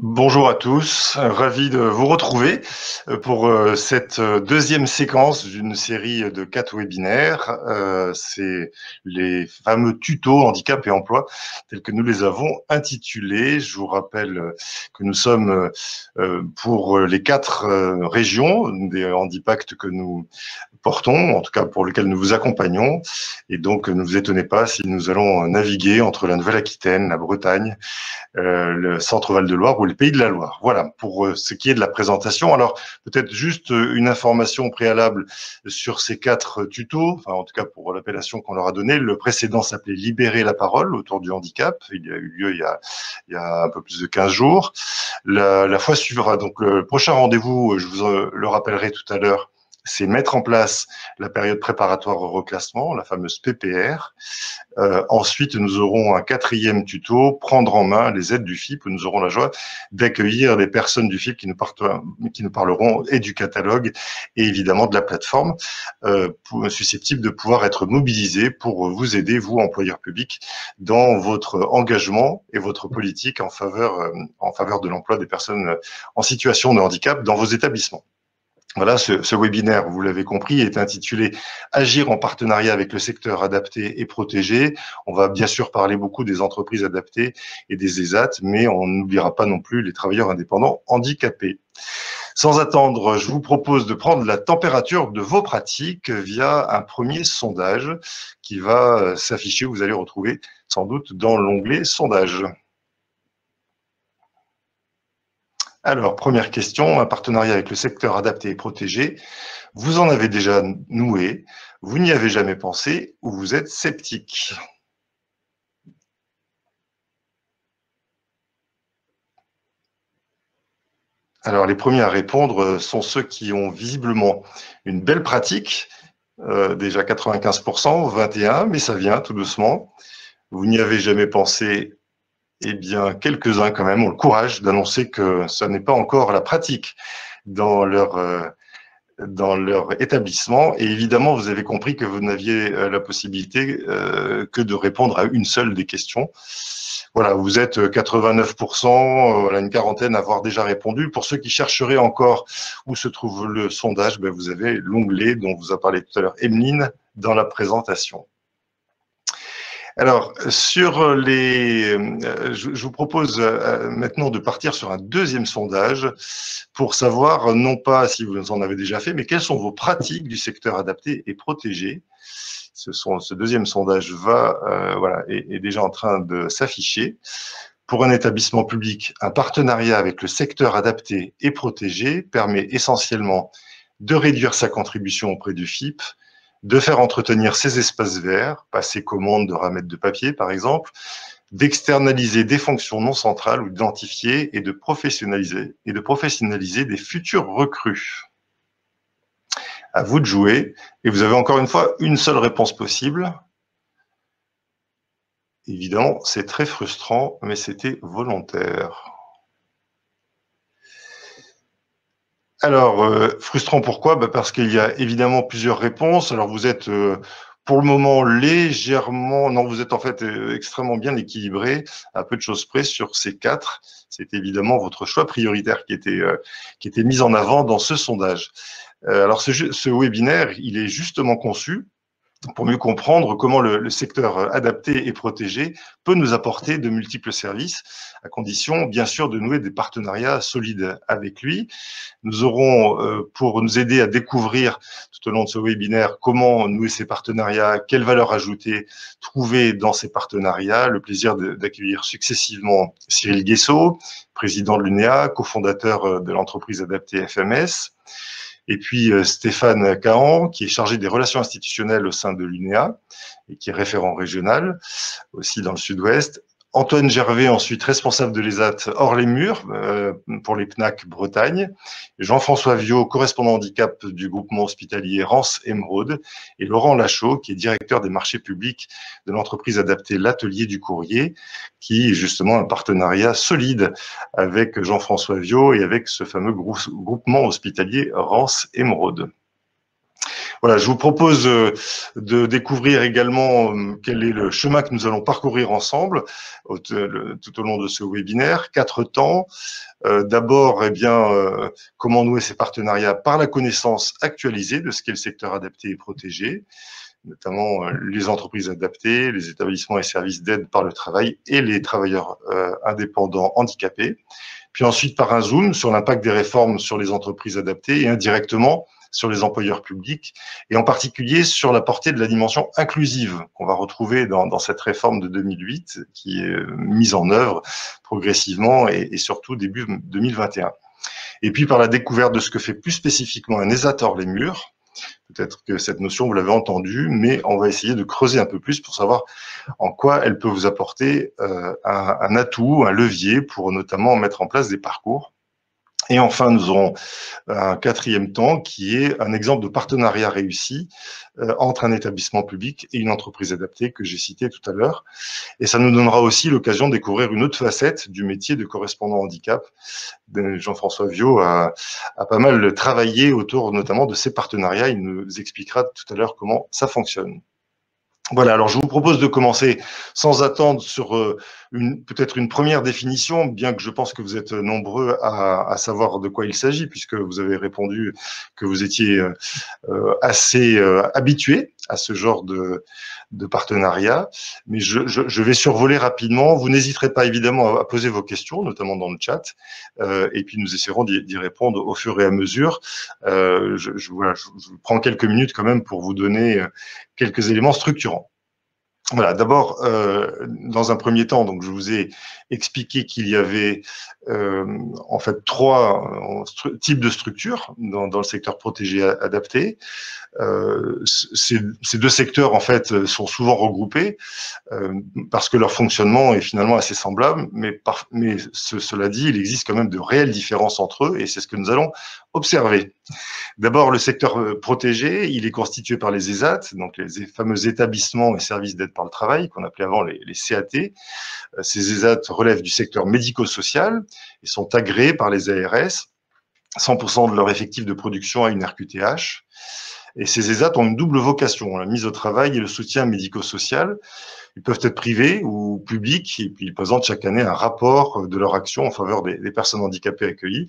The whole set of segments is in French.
Bonjour à tous, ravi de vous retrouver pour cette deuxième séquence d'une série de 4 webinaires. C'est les fameux tutos handicap et emploi tels que nous les avons intitulés. Je vous rappelle que nous sommes pour les 4 régions des handipacts que nous portons, en tout cas pour lequel nous vous accompagnons. Et donc, ne vous étonnez pas si nous allons naviguer entre la Nouvelle-Aquitaine, la Bretagne, le Centre Val-de-Loire ou les Pays de la Loire. Voilà, pour ce qui est de la présentation. Alors, peut-être juste une information préalable sur ces 4 tutos, enfin, en tout cas pour l'appellation qu'on leur a donnée. Le précédent s'appelait Libérer la parole autour du handicap. Il a eu lieu il y a un peu plus de 15 jours. La fois suivra. Donc, le prochain rendez-vous, je vous le rappellerai tout à l'heure, c'est mettre en place la période préparatoire au reclassement, la fameuse PPR. Ensuite, nous aurons un 4e tuto, prendre en main les aides du FIP, où nous aurons la joie d'accueillir des personnes du FIP qui nous parleront et du catalogue et évidemment de la plateforme, susceptible de pouvoir être mobilisée pour vous aider, vous, employeurs publics, dans votre engagement et votre politique en faveur de l'emploi des personnes en situation de handicap dans vos établissements. Voilà, ce webinaire, vous l'avez compris, est intitulé « Agir en partenariat avec le secteur adapté et protégé ». On va bien sûr parler beaucoup des entreprises adaptées et des ESAT, mais on n'oubliera pas non plus les travailleurs indépendants handicapés. Sans attendre, je vous propose de prendre la température de vos pratiques via un premier sondage qui va s'afficher, vous allez retrouver sans doute dans l'onglet « Sondage ». Alors, première question, un partenariat avec le secteur adapté et protégé. Vous en avez déjà noué, vous n'y avez jamais pensé ou vous êtes sceptique? Alors, les premiers à répondre sont ceux qui ont visiblement une belle pratique, déjà 95%, 21%, mais ça vient tout doucement. Vous n'y avez jamais pensé, eh bien, quelques-uns quand même ont le courage d'annoncer que ça n'est pas encore la pratique dans leur établissement. Et évidemment, vous avez compris que vous n'aviez la possibilité que de répondre à une seule des questions. Voilà, vous êtes 89%, voilà, une quarantaine à avoir déjà répondu. Pour ceux qui chercheraient encore où se trouve le sondage, ben vous avez l'onglet dont vous a parlé tout à l'heure Emeline dans la présentation. Alors, sur je vous propose maintenant de partir sur un deuxième sondage pour savoir, non pas si vous en avez déjà fait, mais quelles sont vos pratiques du secteur adapté et protégé. Ce deuxième sondage est déjà en train de s'afficher. Pour un établissement public, un partenariat avec le secteur adapté et protégé permet essentiellement de réduire sa contribution auprès du FIP, de faire entretenir ses espaces verts, passer commande de ramettes de papier par exemple, d'externaliser des fonctions non centrales ou d'identifier et de professionnaliser des futurs recrues. À vous de jouer, et vous avez encore une fois une seule réponse possible. Évidemment, c'est très frustrant, mais c'était volontaire. Alors, frustrant pourquoi? Parce qu'il y a évidemment plusieurs réponses. Alors, vous êtes pour le moment légèrement, non, vous êtes en fait extrêmement bien équilibré, à peu de choses près sur ces 4. C'est évidemment votre choix prioritaire qui était mis en avant dans ce sondage. Alors, ce webinaire, il est justement conçu pour mieux comprendre comment le secteur adapté et protégé peut nous apporter de multiples services, à condition, bien sûr, de nouer des partenariats solides avec lui. Nous aurons, pour nous aider à découvrir tout au long de ce webinaire comment nouer ces partenariats, quelle valeur ajoutée trouver dans ces partenariats, le plaisir d'accueillir successivement Cyril Guessot, président de l'UNEA, cofondateur de l'entreprise adaptée FMS, et puis Stéphane Cahan, qui est chargé des relations institutionnelles au sein de l'UNEA et qui est référent régional, aussi dans le sud-ouest. Antoine Gervais, ensuite responsable de l'ESAT hors les murs pour les PNAC Bretagne. Jean-François Viau, correspondant handicap du groupement hospitalier Rance Émeraude. Et Laurent Lachaud, qui est directeur des marchés publics de l'entreprise adaptée L'Atelier du Courrier, qui est justement un partenariat solide avec Jean-François Viau et avec ce fameux groupement hospitalier Rance Émeraude. Voilà, je vous propose de découvrir également quel est le chemin que nous allons parcourir ensemble tout au long de ce webinaire. 4 temps. D'abord, eh bien, comment nouer ces partenariats par la connaissance actualisée de ce qu'est le secteur adapté et protégé, notamment les entreprises adaptées, les établissements et services d'aide par le travail et les travailleurs indépendants handicapés. Puis ensuite, par un zoom sur l'impact des réformes sur les entreprises adaptées et indirectement sur les employeurs publics, et en particulier sur la portée de la dimension inclusive qu'on va retrouver dans cette réforme de 2008 qui est mise en œuvre progressivement et surtout début 2021. Et puis par la découverte de ce que fait plus spécifiquement un ESAT hors les murs. Peut-être que cette notion, vous l'avez entendue, mais on va essayer de creuser un peu plus pour savoir en quoi elle peut vous apporter un atout, un levier pour notamment mettre en place des parcours. Et enfin, nous aurons un 4e temps qui est un exemple de partenariat réussi entre un établissement public et une entreprise adaptée que j'ai cité tout à l'heure. Et ça nous donnera aussi l'occasion de découvrir une autre facette du métier de correspondant handicap. Jean-François Viaud a pas mal travaillé autour notamment de ces partenariats. Il nous expliquera tout à l'heure comment ça fonctionne. Voilà, alors je vous propose de commencer sans attendre sur peut-être une première définition, bien que je pense que vous êtes nombreux à savoir de quoi il s'agit, puisque vous avez répondu que vous étiez assez habitués à ce genre de partenariat. Mais je vais survoler rapidement. Vous n'hésiterez pas évidemment à poser vos questions, notamment dans le chat, et puis nous essaierons d'y répondre au fur et à mesure. Voilà, je prends quelques minutes quand même pour vous donner quelques éléments structurants. Voilà, d'abord, dans un premier temps, donc je vous ai expliqué qu'il y avait en fait 3 types de structures dans le secteur protégé adapté. Ces 2 secteurs en fait sont souvent regroupés parce que leur fonctionnement est finalement assez semblable, mais cela dit, il existe quand même de réelles différences entre eux et c'est ce que nous allons observer. D'abord, le secteur protégé, il est constitué par les ESAT, donc les fameux établissements et services d'aide par le travail, qu'on appelait avant les CAT. Ces ESAT relèvent du secteur médico-social et sont agréés par les ARS. 100% de leur effectif de production à une RQTH. Et ces ESAT ont une double vocation, la mise au travail et le soutien médico-social. Ils peuvent être privés ou publics, et puis ils présentent chaque année un rapport de leur action en faveur des personnes handicapées accueillies.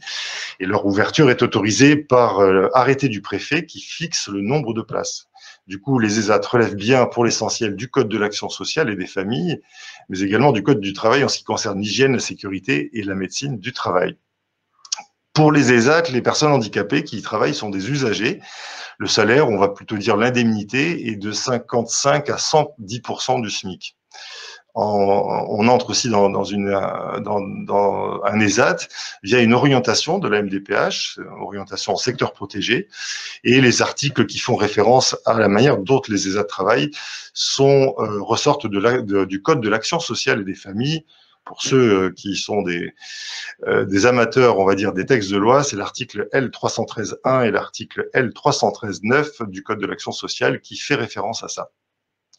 Et leur ouverture est autorisée par arrêté du préfet qui fixe le nombre de places. Du coup, les ESAT relèvent bien pour l'essentiel du Code de l'action sociale et des familles, mais également du Code du travail en ce qui concerne l'hygiène, la sécurité et la médecine du travail. Pour les ESAT, les personnes handicapées qui y travaillent sont des usagers. Le salaire, on va plutôt dire l'indemnité, est de 55 à 110% du SMIC. On entre aussi dans un ESAT via une orientation de la MDPH, orientation en secteur protégé, et les articles qui font référence à la manière dont les ESAT travaillent ressortent du Code de l'action sociale et des familles. Pour ceux qui sont des amateurs, on va dire, des textes de loi, c'est l'article L313.1 et l'article L313.9 du Code de l'action sociale qui fait référence à ça.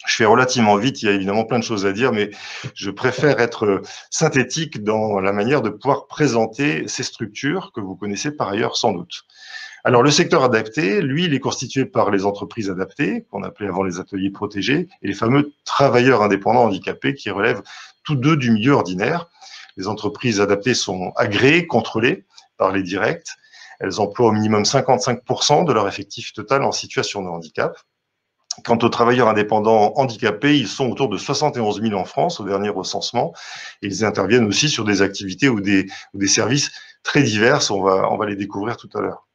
Je fais relativement vite, il y a évidemment plein de choses à dire, mais je préfère être synthétique dans la manière de pouvoir présenter ces structures que vous connaissez par ailleurs sans doute. Alors, le secteur adapté, lui, il est constitué par les entreprises adaptées, qu'on appelait avant les ateliers protégés, et les fameux travailleurs indépendants handicapés qui relèvent tous deux du milieu ordinaire. Les entreprises adaptées sont agréées, contrôlées par les directs. Elles emploient au minimum 55% de leur effectif total en situation de handicap. Quant aux travailleurs indépendants handicapés, ils sont autour de 71 000 en France au dernier recensement. Et ils interviennent aussi sur des activités ou des services très divers. On va les découvrir tout à l'heure.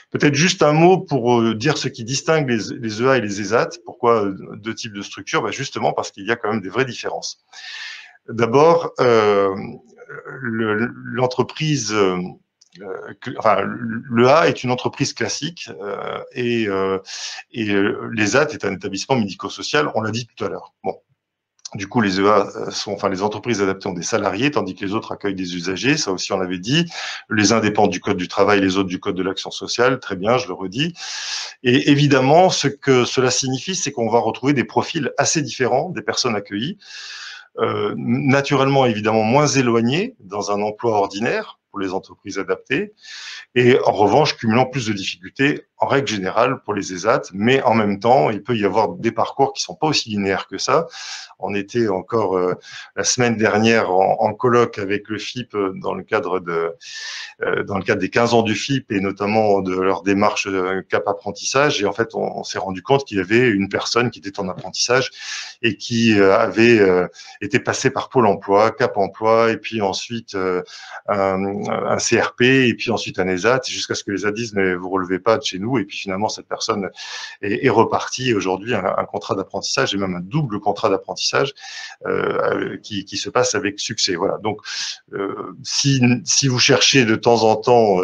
Peut-être juste un mot pour dire ce qui distingue les EA et les ESAT. Pourquoi 2 types de structures? Justement parce qu'il y a quand même des vraies différences. D'abord, l'entreprise, le A est une entreprise classique et l'ESAT est un établissement médico-social, on l'a dit tout à l'heure. Bon. Du coup, les EA les entreprises adaptées ont des salariés, tandis que les autres accueillent des usagers. Ça aussi, on l'avait dit. Les uns dépendent du Code du travail, les autres du Code de l'action sociale. Très bien, je le redis. Et évidemment, ce que cela signifie, c'est qu'on va retrouver des profils assez différents des personnes accueillies. Naturellement, évidemment, moins éloignés dans un emploi ordinaire pour les entreprises adaptées. Et en revanche, cumulant plus de difficultés en règle générale pour les ESAT, mais en même temps, il peut y avoir des parcours qui sont pas aussi linéaires que ça. On était encore la semaine dernière en colloque avec le FIP dans le cadre des 15 ans du FIP et notamment de leur démarche Cap Apprentissage. Et en fait, on s'est rendu compte qu'il y avait une personne qui était en apprentissage et qui avait été passée par Pôle Emploi, Cap Emploi, et puis ensuite un CRP, et puis ensuite un ESAT, jusqu'à ce que les ESAT disent mais vous relevez pas de chez nous. Et puis finalement, cette personne est repartie. Aujourd'hui, un contrat d'apprentissage et même un double contrat d'apprentissage qui se passe avec succès. Voilà. Donc, si vous cherchez de temps en temps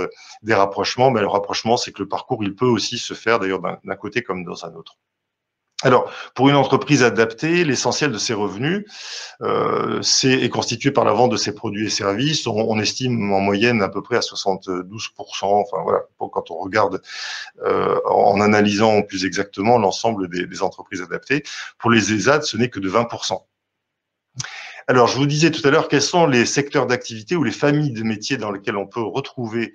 des rapprochements, ben, le rapprochement, c'est que le parcours, il peut aussi se faire d'ailleurs d'un côté comme dans un autre. Alors, pour une entreprise adaptée, l'essentiel de ses revenus est constitué par la vente de ses produits et services. On estime en moyenne à peu près à 72%. Enfin voilà, quand on regarde en analysant plus exactement l'ensemble des entreprises adaptées. Pour les ESAT, ce n'est que de 20%. Alors, je vous disais tout à l'heure quels sont les secteurs d'activité ou les familles de métiers dans lesquels on peut retrouver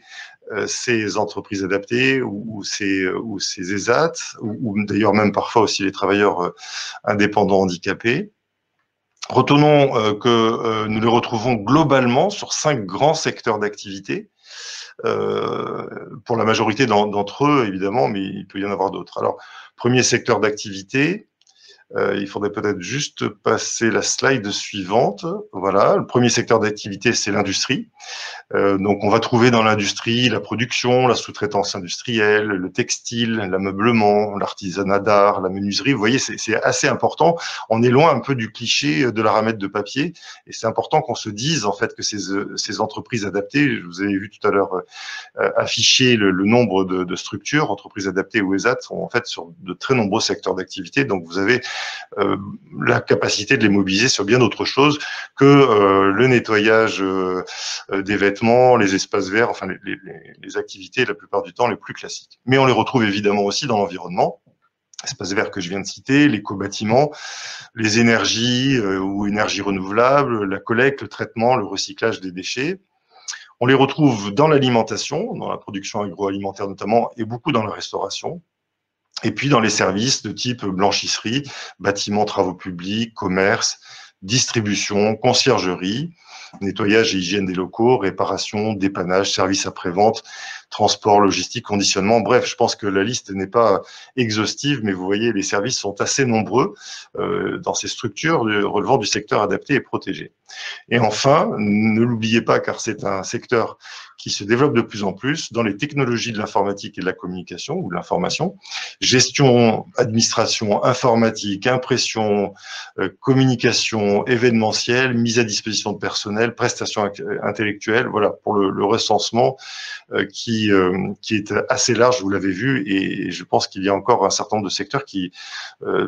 ces entreprises adaptées ou ces ESAT, ou d'ailleurs même parfois aussi les travailleurs indépendants handicapés. Retenons que nous les retrouvons globalement sur 5 grands secteurs d'activité. Pour la majorité d'entre eux, évidemment, mais il peut y en avoir d'autres. Alors, premier secteur d'activité, il faudrait peut-être juste passer la slide suivante. Voilà, le premier secteur d'activité, c'est l'industrie. Donc, on va trouver dans l'industrie la production, la sous-traitance industrielle, le textile, l'ameublement, l'artisanat d'art, la menuiserie. Vous voyez, c'est assez important. On est loin un peu du cliché de la ramette de papier. Et c'est important qu'on se dise, en fait, que ces entreprises adaptées, je vous avais vu tout à l'heure afficher le nombre de structures, entreprises adaptées ou ESAT, sont en fait sur de très nombreux secteurs d'activité. Donc, vous avez la capacité de les mobiliser sur bien d'autres choses que le nettoyage des vêtements, les espaces verts, enfin les activités la plupart du temps les plus classiques. Mais on les retrouve évidemment aussi dans l'environnement, espaces verts que je viens de citer, l'éco-bâtiment, les énergies ou énergies renouvelables, la collecte, le traitement, le recyclage des déchets. On les retrouve dans l'alimentation, dans la production agroalimentaire notamment, et beaucoup dans la restauration. Et puis dans les services de type blanchisserie, bâtiments, travaux publics, commerce, distribution, conciergerie, nettoyage et hygiène des locaux, réparation, dépannage, services après-vente, transport, logistique, conditionnement. Bref, je pense que la liste n'est pas exhaustive, mais vous voyez, les services sont assez nombreux dans ces structures relevant du secteur adapté et protégé. Et enfin, ne l'oubliez pas, car c'est un secteur qui se développe de plus en plus dans les technologies de l'informatique et de la communication ou de l'information, gestion, administration, informatique, impression, communication, événementielle, mise à disposition de personnel, prestations intellectuelles, voilà, pour le recensement qui est assez large, vous l'avez vu, et je pense qu'il y a encore un certain nombre de secteurs qui,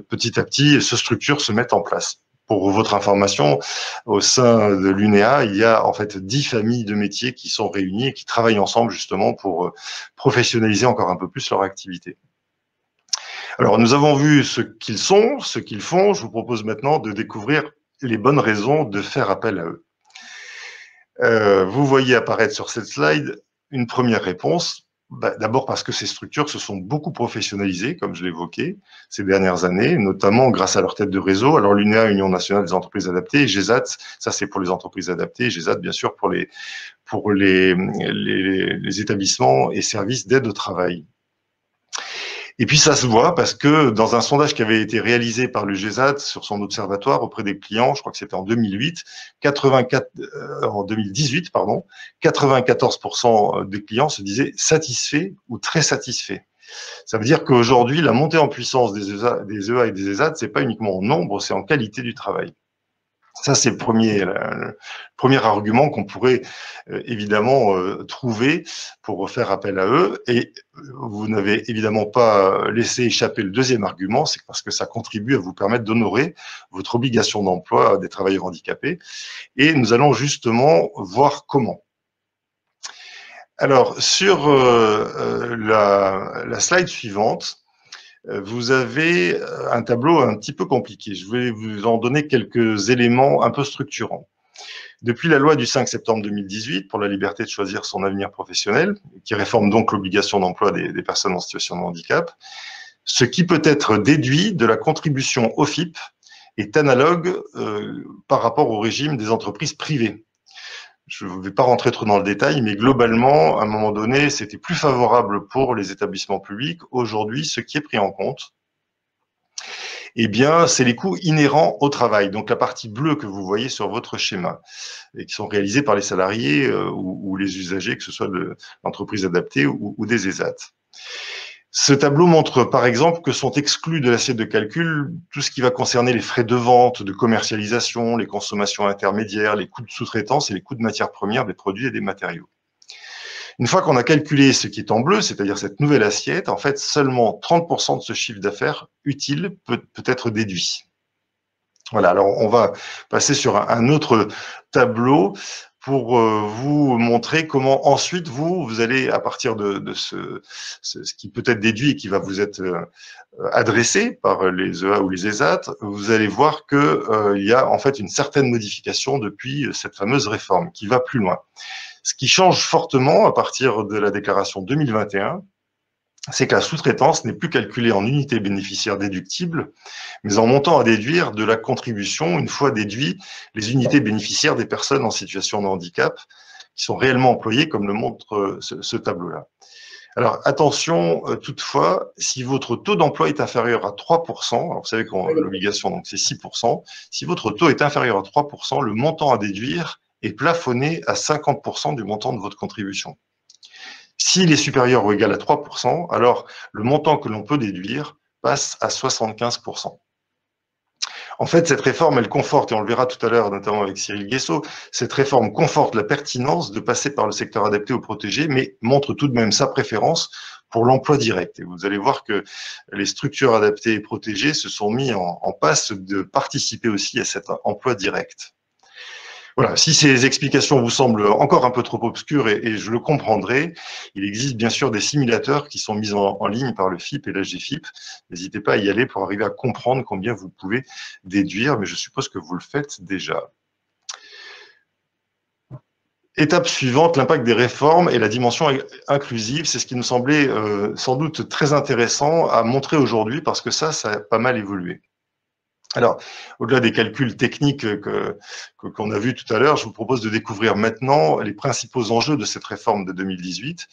petit à petit, se structurent, se mettent en place. Pour votre information, au sein de l'UNEA, il y a en fait 10 familles de métiers qui sont réunies et qui travaillent ensemble justement pour professionnaliser encore un peu plus leur activité. Alors, nous avons vu ce qu'ils sont, ce qu'ils font. Je vous propose maintenant de découvrir les bonnes raisons de faire appel à eux. Vous voyez apparaître sur cette slide une première réponse. D'abord parce que ces structures se sont beaucoup professionnalisées, comme je l'évoquais, ces dernières années, notamment grâce à leur tête de réseau. Alors l'UNEA, Union nationale des entreprises adaptées, et GESAT, ça c'est pour les entreprises adaptées, et GESAT bien sûr pour les établissements et services d'aide au travail. Et puis ça se voit parce que dans un sondage qui avait été réalisé par le GESAT sur son observatoire auprès des clients, je crois que c'était en 2018, 94% des clients se disaient satisfaits ou très satisfaits. Ça veut dire qu'aujourd'hui, la montée en puissance des EA et des ESAT, c'est pas uniquement en nombre, c'est en qualité du travail. Ça, c'est le premier argument qu'on pourrait évidemment trouver pour faire appel à eux. Et vous n'avez évidemment pas laissé échapper le deuxième argument, c'est parce que ça contribue à vous permettre d'honorer votre obligation d'emploi des travailleurs handicapés. Et nous allons justement voir comment. Alors, sur la slide suivante, vous avez un tableau un petit peu compliqué. Je vais vous en donner quelques éléments un peu structurants. Depuis la loi du 5 septembre 2018 pour la liberté de choisir son avenir professionnel, qui réforme donc l'obligation d'emploi des personnes en situation de handicap, ce qui peut être déduit de la contribution au FIP est analogue par rapport au régime des entreprises privées. Je ne vais pas rentrer trop dans le détail, mais globalement, à un moment donné, c'était plus favorable pour les établissements publics. Aujourd'hui, ce qui est pris en compte, eh bien, c'est les coûts inhérents au travail. Donc, la partie bleue que vous voyez sur votre schéma et qui sont réalisés par les salariés ou les usagers, que ce soit de l'entreprise adaptée ou des ESAT. Ce tableau montre, par exemple, que sont exclus de l'assiette de calcul tout ce qui va concerner les frais de vente, de commercialisation, les consommations intermédiaires, les coûts de sous-traitance et les coûts de matières premières des produits et des matériaux. Une fois qu'on a calculé ce qui est en bleu, c'est-à-dire cette nouvelle assiette, en fait, seulement 30% de ce chiffre d'affaires utile peut être déduit. Voilà, alors on va passer sur un autre tableau pour vous montrer comment ensuite vous allez, à partir de ce qui peut être déduit et qui va vous être adressé par les EA ou les ESAT, vous allez voir que il y a en fait une certaine modification depuis cette fameuse réforme qui va plus loin. Ce qui change fortement à partir de la déclaration 2021, c'est que la sous-traitance n'est plus calculée en unités bénéficiaires déductibles, mais en montant à déduire de la contribution, une fois déduit les unités bénéficiaires des personnes en situation de handicap qui sont réellement employées, comme le montre ce tableau-là. Alors, attention, toutefois, si votre taux d'emploi est inférieur à 3%, alors vous savez que l'obligation, donc c'est 6%, si votre taux est inférieur à 3%, le montant à déduire est plafonné à 50% du montant de votre contribution. S'il est supérieur ou égal à 3%, alors le montant que l'on peut déduire passe à 75%. En fait, cette réforme, elle conforte, et on le verra tout à l'heure, notamment avec Cyril Guessot, cette réforme conforte la pertinence de passer par le secteur adapté ou protégé, mais montre tout de même sa préférence pour l'emploi direct. Et vous allez voir que les structures adaptées et protégées se sont mis en passe de participer aussi à cet emploi direct. Voilà, si ces explications vous semblent encore un peu trop obscures, et je le comprendrai, il existe bien sûr des simulateurs qui sont mis en ligne par le FIP et la GFIP. N'hésitez pas à y aller pour arriver à comprendre combien vous pouvez déduire, mais je suppose que vous le faites déjà. Étape suivante, l'impact des réformes et la dimension inclusive, c'est ce qui nous semblait sans doute très intéressant à montrer aujourd'hui parce que ça a pas mal évolué. Alors, au-delà des calculs techniques qu'on a vus tout à l'heure, je vous propose de découvrir maintenant les principaux enjeux de cette réforme de 2018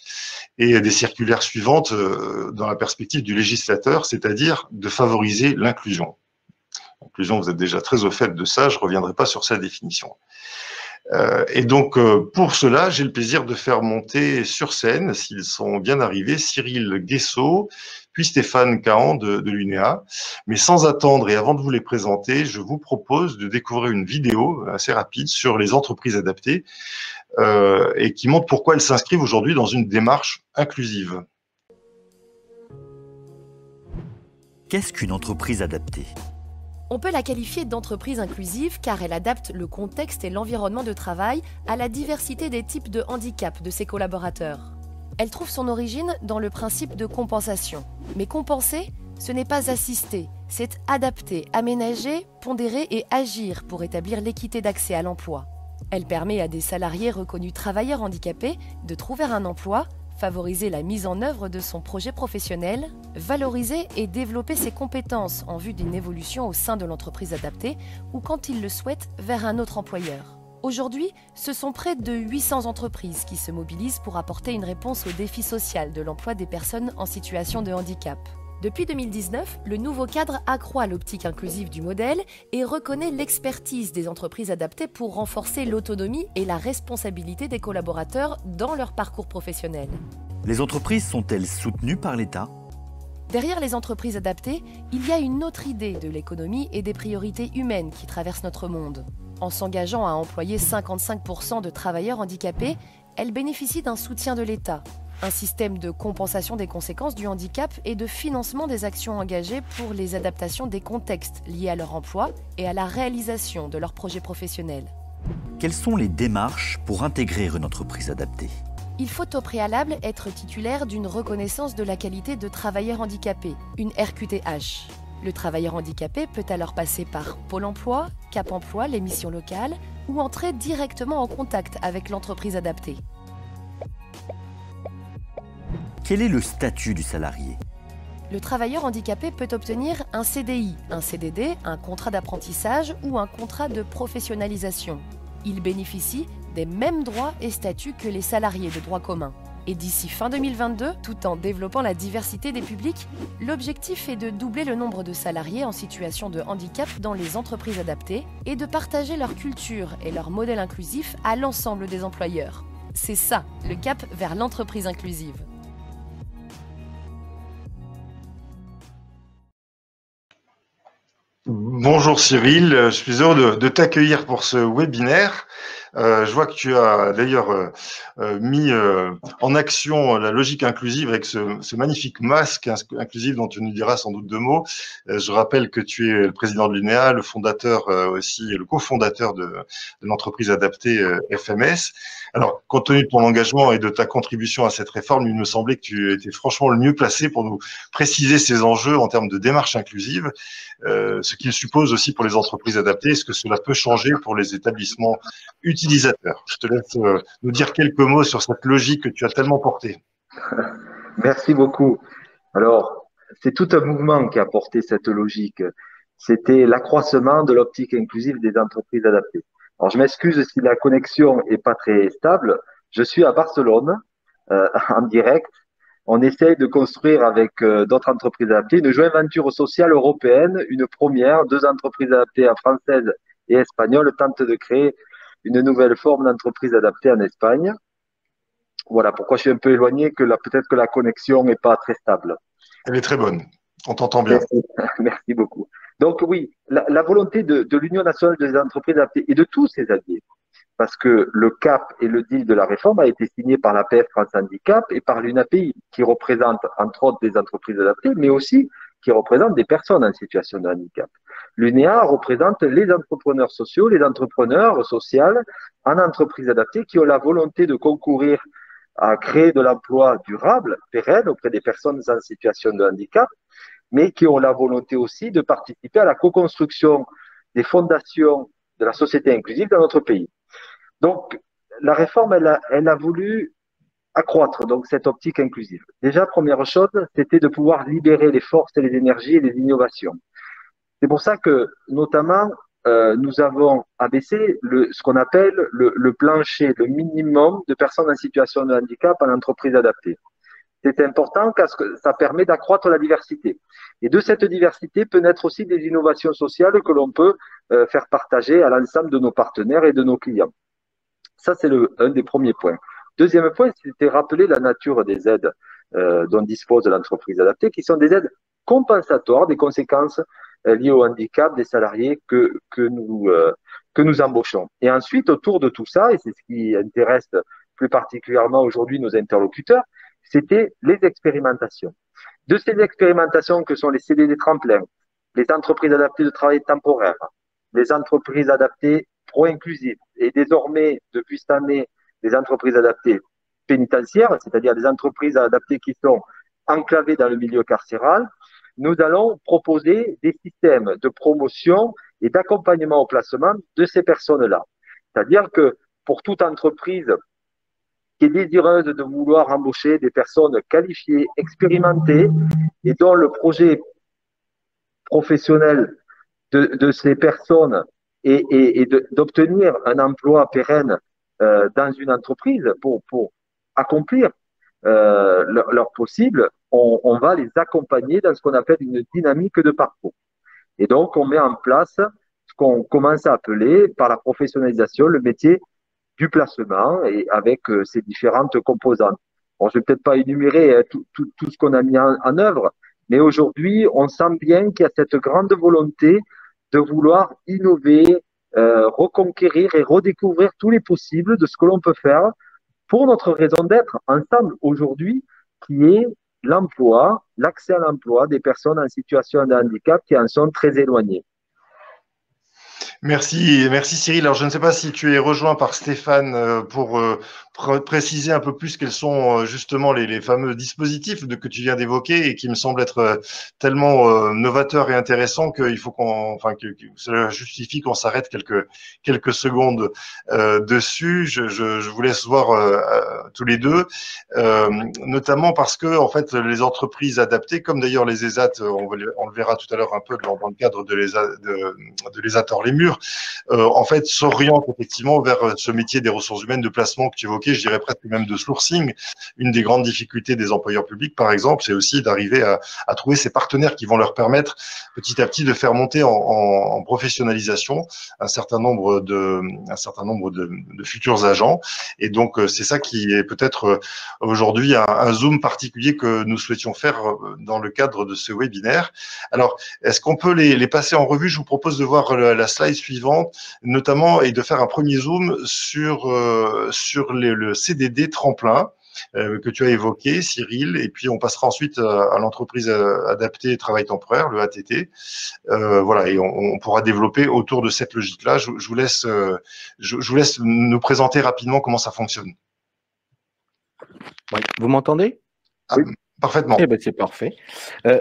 et des circulaires suivantes dans la perspective du législateur, c'est-à-dire de favoriser l'inclusion. L'inclusion, vous êtes déjà très au fait de ça, je ne reviendrai pas sur sa définition. Et donc, pour cela, j'ai le plaisir de faire monter sur scène, s'ils sont bien arrivés, Cyril Guessot, puis Stéphane Cahan de l'UNEA. Mais sans attendre et avant de vous les présenter, je vous propose de découvrir une vidéo assez rapide sur les entreprises adaptées et qui montre pourquoi elles s'inscrivent aujourd'hui dans une démarche inclusive. Qu'est-ce qu'une entreprise adaptée ? On peut la qualifier d'entreprise inclusive car elle adapte le contexte et l'environnement de travail à la diversité des types de handicap de ses collaborateurs. Elle trouve son origine dans le principe de compensation. Mais compenser, ce n'est pas assister, c'est adapter, aménager, pondérer et agir pour établir l'équité d'accès à l'emploi. Elle permet à des salariés reconnus travailleurs handicapés de trouver un emploi, favoriser la mise en œuvre de son projet professionnel, valoriser et développer ses compétences en vue d'une évolution au sein de l'entreprise adaptée ou quand il le souhaite vers un autre employeur. Aujourd'hui, ce sont près de 800 entreprises qui se mobilisent pour apporter une réponse au défi social de l'emploi des personnes en situation de handicap. Depuis 2019, le nouveau cadre accroît l'optique inclusive du modèle et reconnaît l'expertise des entreprises adaptées pour renforcer l'autonomie et la responsabilité des collaborateurs dans leur parcours professionnel. Les entreprises sont-elles soutenues par l'État ? Derrière les entreprises adaptées, il y a une autre idée de l'économie et des priorités humaines qui traversent notre monde. En s'engageant à employer 55% de travailleurs handicapés, elles bénéficient d'un soutien de l'État. Un système de compensation des conséquences du handicap et de financement des actions engagées pour les adaptations des contextes liés à leur emploi et à la réalisation de leurs projets professionnels. Quelles sont les démarches pour intégrer une entreprise adaptée ? Il faut au préalable être titulaire d'une reconnaissance de la qualité de travailleur handicapé, une RQTH. Le travailleur handicapé peut alors passer par Pôle emploi, Cap emploi, les missions locales ou entrer directement en contact avec l'entreprise adaptée. Quel est le statut du salarié? Le travailleur handicapé peut obtenir un CDI, un CDD, un contrat d'apprentissage ou un contrat de professionnalisation. Il bénéficie des mêmes droits et statuts que les salariés de droit commun. Et d'ici fin 2022, tout en développant la diversité des publics, l'objectif est de doubler le nombre de salariés en situation de handicap dans les entreprises adaptées et de partager leur culture et leur modèle inclusif à l'ensemble des employeurs. C'est ça, le cap vers l'entreprise inclusive. Bonjour Cyril, je suis heureux de t'accueillir pour ce webinaire. Je vois que tu as d'ailleurs mis en action la logique inclusive avec ce magnifique masque inclusif dont tu nous diras sans doute deux mots. Je rappelle que tu es le président de l'UNEA, le fondateur aussi, le cofondateur de l'entreprise adaptée FMS. Alors, compte tenu de ton engagement et de ta contribution à cette réforme, il me semblait que tu étais franchement le mieux placé pour nous préciser ces enjeux en termes de démarche inclusive, ce qu'il suppose aussi pour les entreprises adaptées, ce que cela peut changer pour les établissements utilisateurs. Je te laisse nous dire quelques mots sur cette logique que tu as tellement portée. Merci beaucoup. Alors, c'est tout un mouvement qui a porté cette logique. C'était l'accroissement de l'optique inclusive des entreprises adaptées. Alors, je m'excuse si la connexion est pas très stable. Je suis à Barcelone, en direct. On essaye de construire avec d'autres entreprises adaptées une joint venture sociale européenne, une première. 2 entreprises adaptées françaises et espagnoles tentent de créer une nouvelle forme d'entreprise adaptée en Espagne. Voilà pourquoi je suis un peu éloigné, que peut-être que la connexion n'est pas très stable. Elle est très bonne, on t'entend bien. Merci beaucoup. Donc oui, la volonté de l'Union nationale des entreprises adaptées et de tous ses alliés, parce que le CAP et le deal de la réforme a été signé par l'APF France Handicap et par l'UNAPI, qui représente entre autres des entreprises adaptées, mais aussi qui représente des personnes en situation de handicap. L'UNEA représente les entrepreneurs sociaux, les entrepreneurs sociaux en entreprises adaptées qui ont la volonté de concourir à créer de l'emploi durable, pérenne auprès des personnes en situation de handicap, mais qui ont la volonté aussi de participer à la co-construction des fondations de la société inclusive dans notre pays. Donc, la réforme, elle a voulu accroître donc cette optique inclusive. Déjà, première chose, c'était de pouvoir libérer les forces et les énergies et les innovations. C'est pour ça que, notamment, nous avons abaissé ce qu'on appelle le plancher, le minimum de personnes en situation de handicap en entreprise adaptée. C'est important parce que ça permet d'accroître la diversité. Et de cette diversité peut naître aussi des innovations sociales que l'on peut faire partager à l'ensemble de nos partenaires et de nos clients. Ça, c'est un des premiers points. Deuxième point, c'était rappeler la nature des aides dont dispose l'entreprise adaptée, qui sont des aides compensatoires des conséquences liées au handicap des salariés que nous embauchons. Et ensuite, autour de tout ça, et c'est ce qui intéresse plus particulièrement aujourd'hui nos interlocuteurs, c'était les expérimentations. De ces expérimentations que sont les CDD tremplins, les entreprises adaptées de travail temporaire, les entreprises adaptées pro-inclusives et désormais, depuis cette année, les entreprises adaptées pénitentiaires, c'est-à-dire des entreprises adaptées qui sont enclavées dans le milieu carcéral, nous allons proposer des systèmes de promotion et d'accompagnement au placement de ces personnes-là. C'est-à-dire que pour toute entreprise qui est désireuse de vouloir embaucher des personnes qualifiées, expérimentées, et dont le projet professionnel de ces personnes et d'obtenir un emploi pérenne dans une entreprise pour accomplir leur possible, on va les accompagner dans ce qu'on appelle une dynamique de parcours. Et donc, on met en place ce qu'on commence à appeler par la professionnalisation le métier du placement et avec ses différentes composantes. Bon, je ne vais peut-être pas énumérer tout ce qu'on a mis en œuvre, mais aujourd'hui, on sent bien qu'il y a cette grande volonté de vouloir innover, reconquérir et redécouvrir tous les possibles de ce que l'on peut faire pour notre raison d'être ensemble aujourd'hui, qui est l'emploi, l'accès à l'emploi des personnes en situation de handicap qui en sont très éloignées. Merci Cyril. Alors je ne sais pas si tu es rejoint par Stéphane pour préciser un peu plus quels sont justement les fameux dispositifs que tu viens d'évoquer et qui me semblent être tellement novateurs et intéressants que cela justifie qu'on s'arrête quelques secondes dessus. Je vous laisse voir tous les deux, notamment parce que en fait les entreprises adaptées, comme d'ailleurs les ESAT, on le verra tout à l'heure un peu dans le cadre de l'ESAT hors les murs, en fait, s'oriente effectivement vers ce métier des ressources humaines de placement que tu évoquais, je dirais presque même de sourcing. Une des grandes difficultés des employeurs publics, par exemple, c'est aussi d'arriver à trouver ces partenaires qui vont leur permettre petit à petit de faire monter en professionnalisation un certain nombre de futurs agents. Et donc, c'est ça qui est peut-être aujourd'hui un zoom particulier que nous souhaitions faire dans le cadre de ce webinaire. Alors, est-ce qu'on peut les passer en revue? Je vous propose de voir la slide suivante, notamment, et de faire un premier zoom sur le CDD tremplin que tu as évoqué, Cyril, et puis on passera ensuite à l'entreprise adaptée travail temporaire, le ATT. Voilà, et on pourra développer autour de cette logique-là. Je vous laisse nous présenter rapidement comment ça fonctionne. Oui. Vous m'entendez? Oui. Parfaitement. Eh ben, c'est parfait.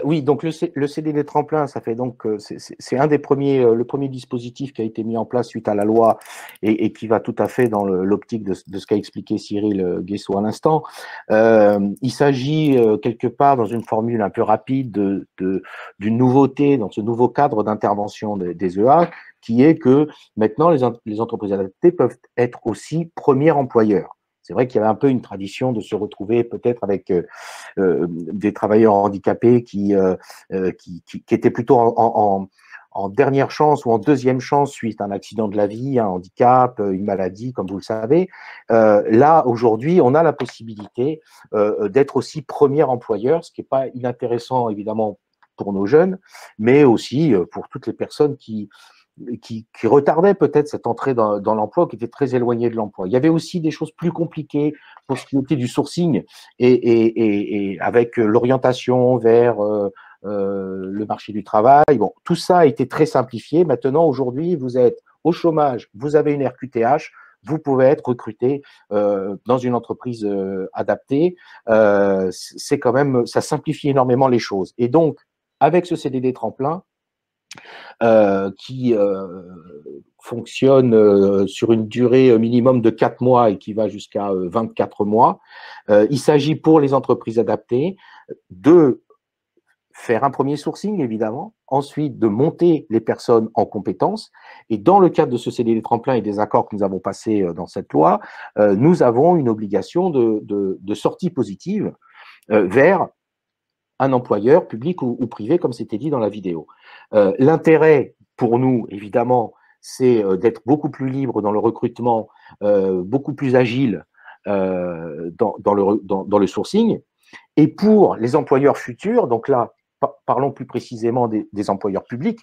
Oui, donc le CDD tremplin, ça fait donc c'est un des premiers, le premier dispositif qui a été mis en place suite à la loi et qui va tout à fait dans l'optique de ce qu'a expliqué Cyril Guessot à l'instant. Il s'agit quelque part dans une formule un peu rapide d'une nouveauté dans ce nouveau cadre d'intervention des EA, qui est que maintenant les entreprises adaptées peuvent être aussi premiers employeurs. C'est vrai qu'il y avait un peu une tradition de se retrouver peut-être avec des travailleurs handicapés qui étaient plutôt en dernière chance ou en deuxième chance suite à un accident de la vie, un handicap, une maladie, comme vous le savez. Là, aujourd'hui, on a la possibilité d'être aussi premier employeur, ce qui n'est pas inintéressant, évidemment, pour nos jeunes, mais aussi pour toutes les personnes qui retardait peut-être cette entrée dans l'emploi, qui était très éloignée de l'emploi. Il y avait aussi des choses plus compliquées pour ce qui était du sourcing et avec l'orientation vers le marché du travail. Bon, tout ça a été très simplifié. Maintenant, aujourd'hui, vous êtes au chômage, vous avez une RQTH, vous pouvez être recruté dans une entreprise adaptée. C'est quand même, ça simplifie énormément les choses. Et donc, avec ce CDD tremplin, qui fonctionne sur une durée minimum de 4 mois et qui va jusqu'à 24 mois. Il s'agit pour les entreprises adaptées de faire un premier sourcing, évidemment, ensuite de monter les personnes en compétences. Et dans le cadre de ce CDD tremplin et des accords que nous avons passés dans cette loi, nous avons une obligation de sortie positive vers un employeur public ou privé, comme c'était dit dans la vidéo. L'intérêt pour nous, évidemment, c'est d'être beaucoup plus libre dans le recrutement, beaucoup plus agile dans le sourcing. Et pour les employeurs futurs, donc là, parlons plus précisément des employeurs publics,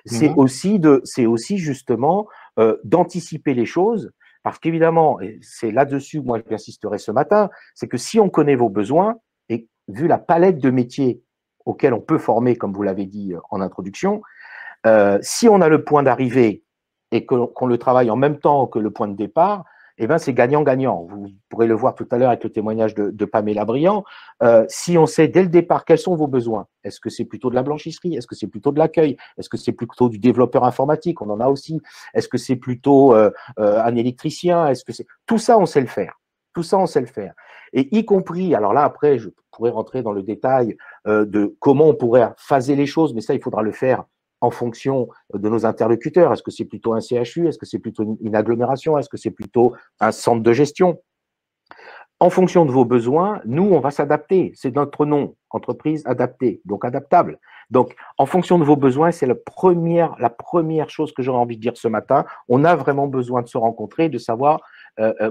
c'est aussi justement d'anticiper les choses, parce qu'évidemment, et c'est là-dessus, moi j'insisterai ce matin, c'est que si on connaît vos besoins, et vu la palette de métiers auxquels on peut former, comme vous l'avez dit en introduction, si on a le point d'arrivée et qu'on le travaille en même temps que le point de départ, eh ben c'est gagnant-gagnant. Vous pourrez le voir tout à l'heure avec le témoignage de Pamela Briand. Si on sait dès le départ quels sont vos besoins, est-ce que c'est plutôt de la blanchisserie, est-ce que c'est plutôt de l'accueil, est-ce que c'est plutôt du développeur informatique, on en a aussi, est-ce que c'est plutôt un électricien, est-ce que c'est… Tout ça, on sait le faire. Tout ça, on sait le faire. Et y compris, alors là, après, je pourrais rentrer dans le détail de comment on pourrait phaser les choses, mais ça, il faudra le faire en fonction de nos interlocuteurs. Est-ce que c'est plutôt un CHU? Est-ce que c'est plutôt une agglomération? Est-ce que c'est plutôt un centre de gestion? En fonction de vos besoins, nous, on va s'adapter. C'est notre nom, entreprise adaptée, donc adaptable. Donc, en fonction de vos besoins, c'est la première chose que j'aurais envie de dire ce matin. On a vraiment besoin de se rencontrer, de savoir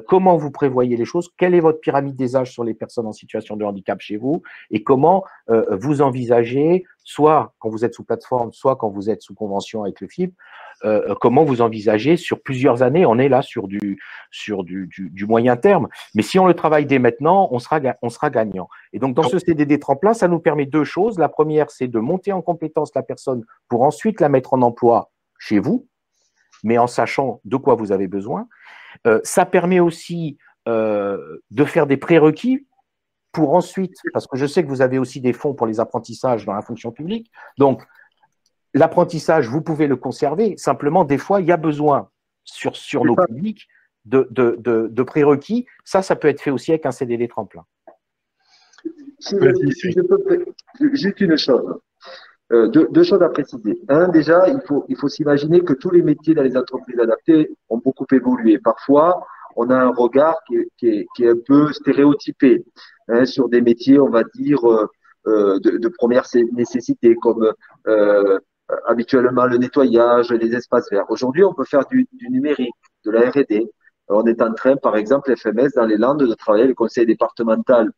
comment vous prévoyez les choses, quelle est votre pyramide des âges sur les personnes en situation de handicap chez vous et comment vous envisagez, soit quand vous êtes sous plateforme, soit quand vous êtes sous convention avec le FIP, comment vous envisagez sur plusieurs années, on est là sur du moyen terme, mais si on le travaille dès maintenant, on sera gagnant. Et donc dans ce CDD tremplin, ça nous permet deux choses. La première, c'est de monter en compétence la personne pour ensuite la mettre en emploi chez vous. mais en sachant de quoi vous avez besoin. Ça permet aussi de faire des prérequis pour ensuite, parce que je sais que vous avez aussi des fonds pour les apprentissages dans la fonction publique, donc l'apprentissage, vous pouvez le conserver, simplement des fois, il y a besoin sur nos publics de prérequis. Ça peut être fait aussi avec un CDD tremplin. Si je peux, juste une chose. Deux choses à préciser. Un, déjà, il faut s'imaginer que tous les métiers dans les entreprises adaptées ont beaucoup évolué. Parfois, on a un regard qui est un peu stéréotypé sur des métiers, on va dire, de première nécessité, comme habituellement le nettoyage, les espaces verts. Aujourd'hui, on peut faire du numérique, de la R&D. On est en train, par exemple, FMS dans les Landes, de travailler le conseil départemental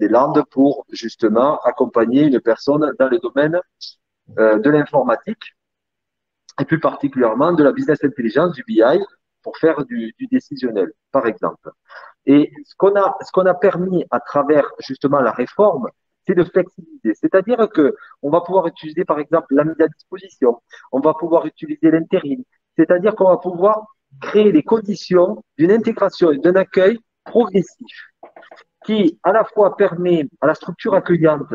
des Landes pour justement accompagner une personne dans le domaine de l'informatique et plus particulièrement de la business intelligence, du BI, pour faire du décisionnel, par exemple. Et ce qu'on a permis à travers justement la réforme, c'est de flexibiliser. C'est-à-dire que on va pouvoir utiliser, par exemple, la mise à disposition, on va pouvoir utiliser l'intérim, c'est-à-dire qu'on va pouvoir créer les conditions d'une intégration et d'un accueil progressif qui à la fois permet à la structure accueillante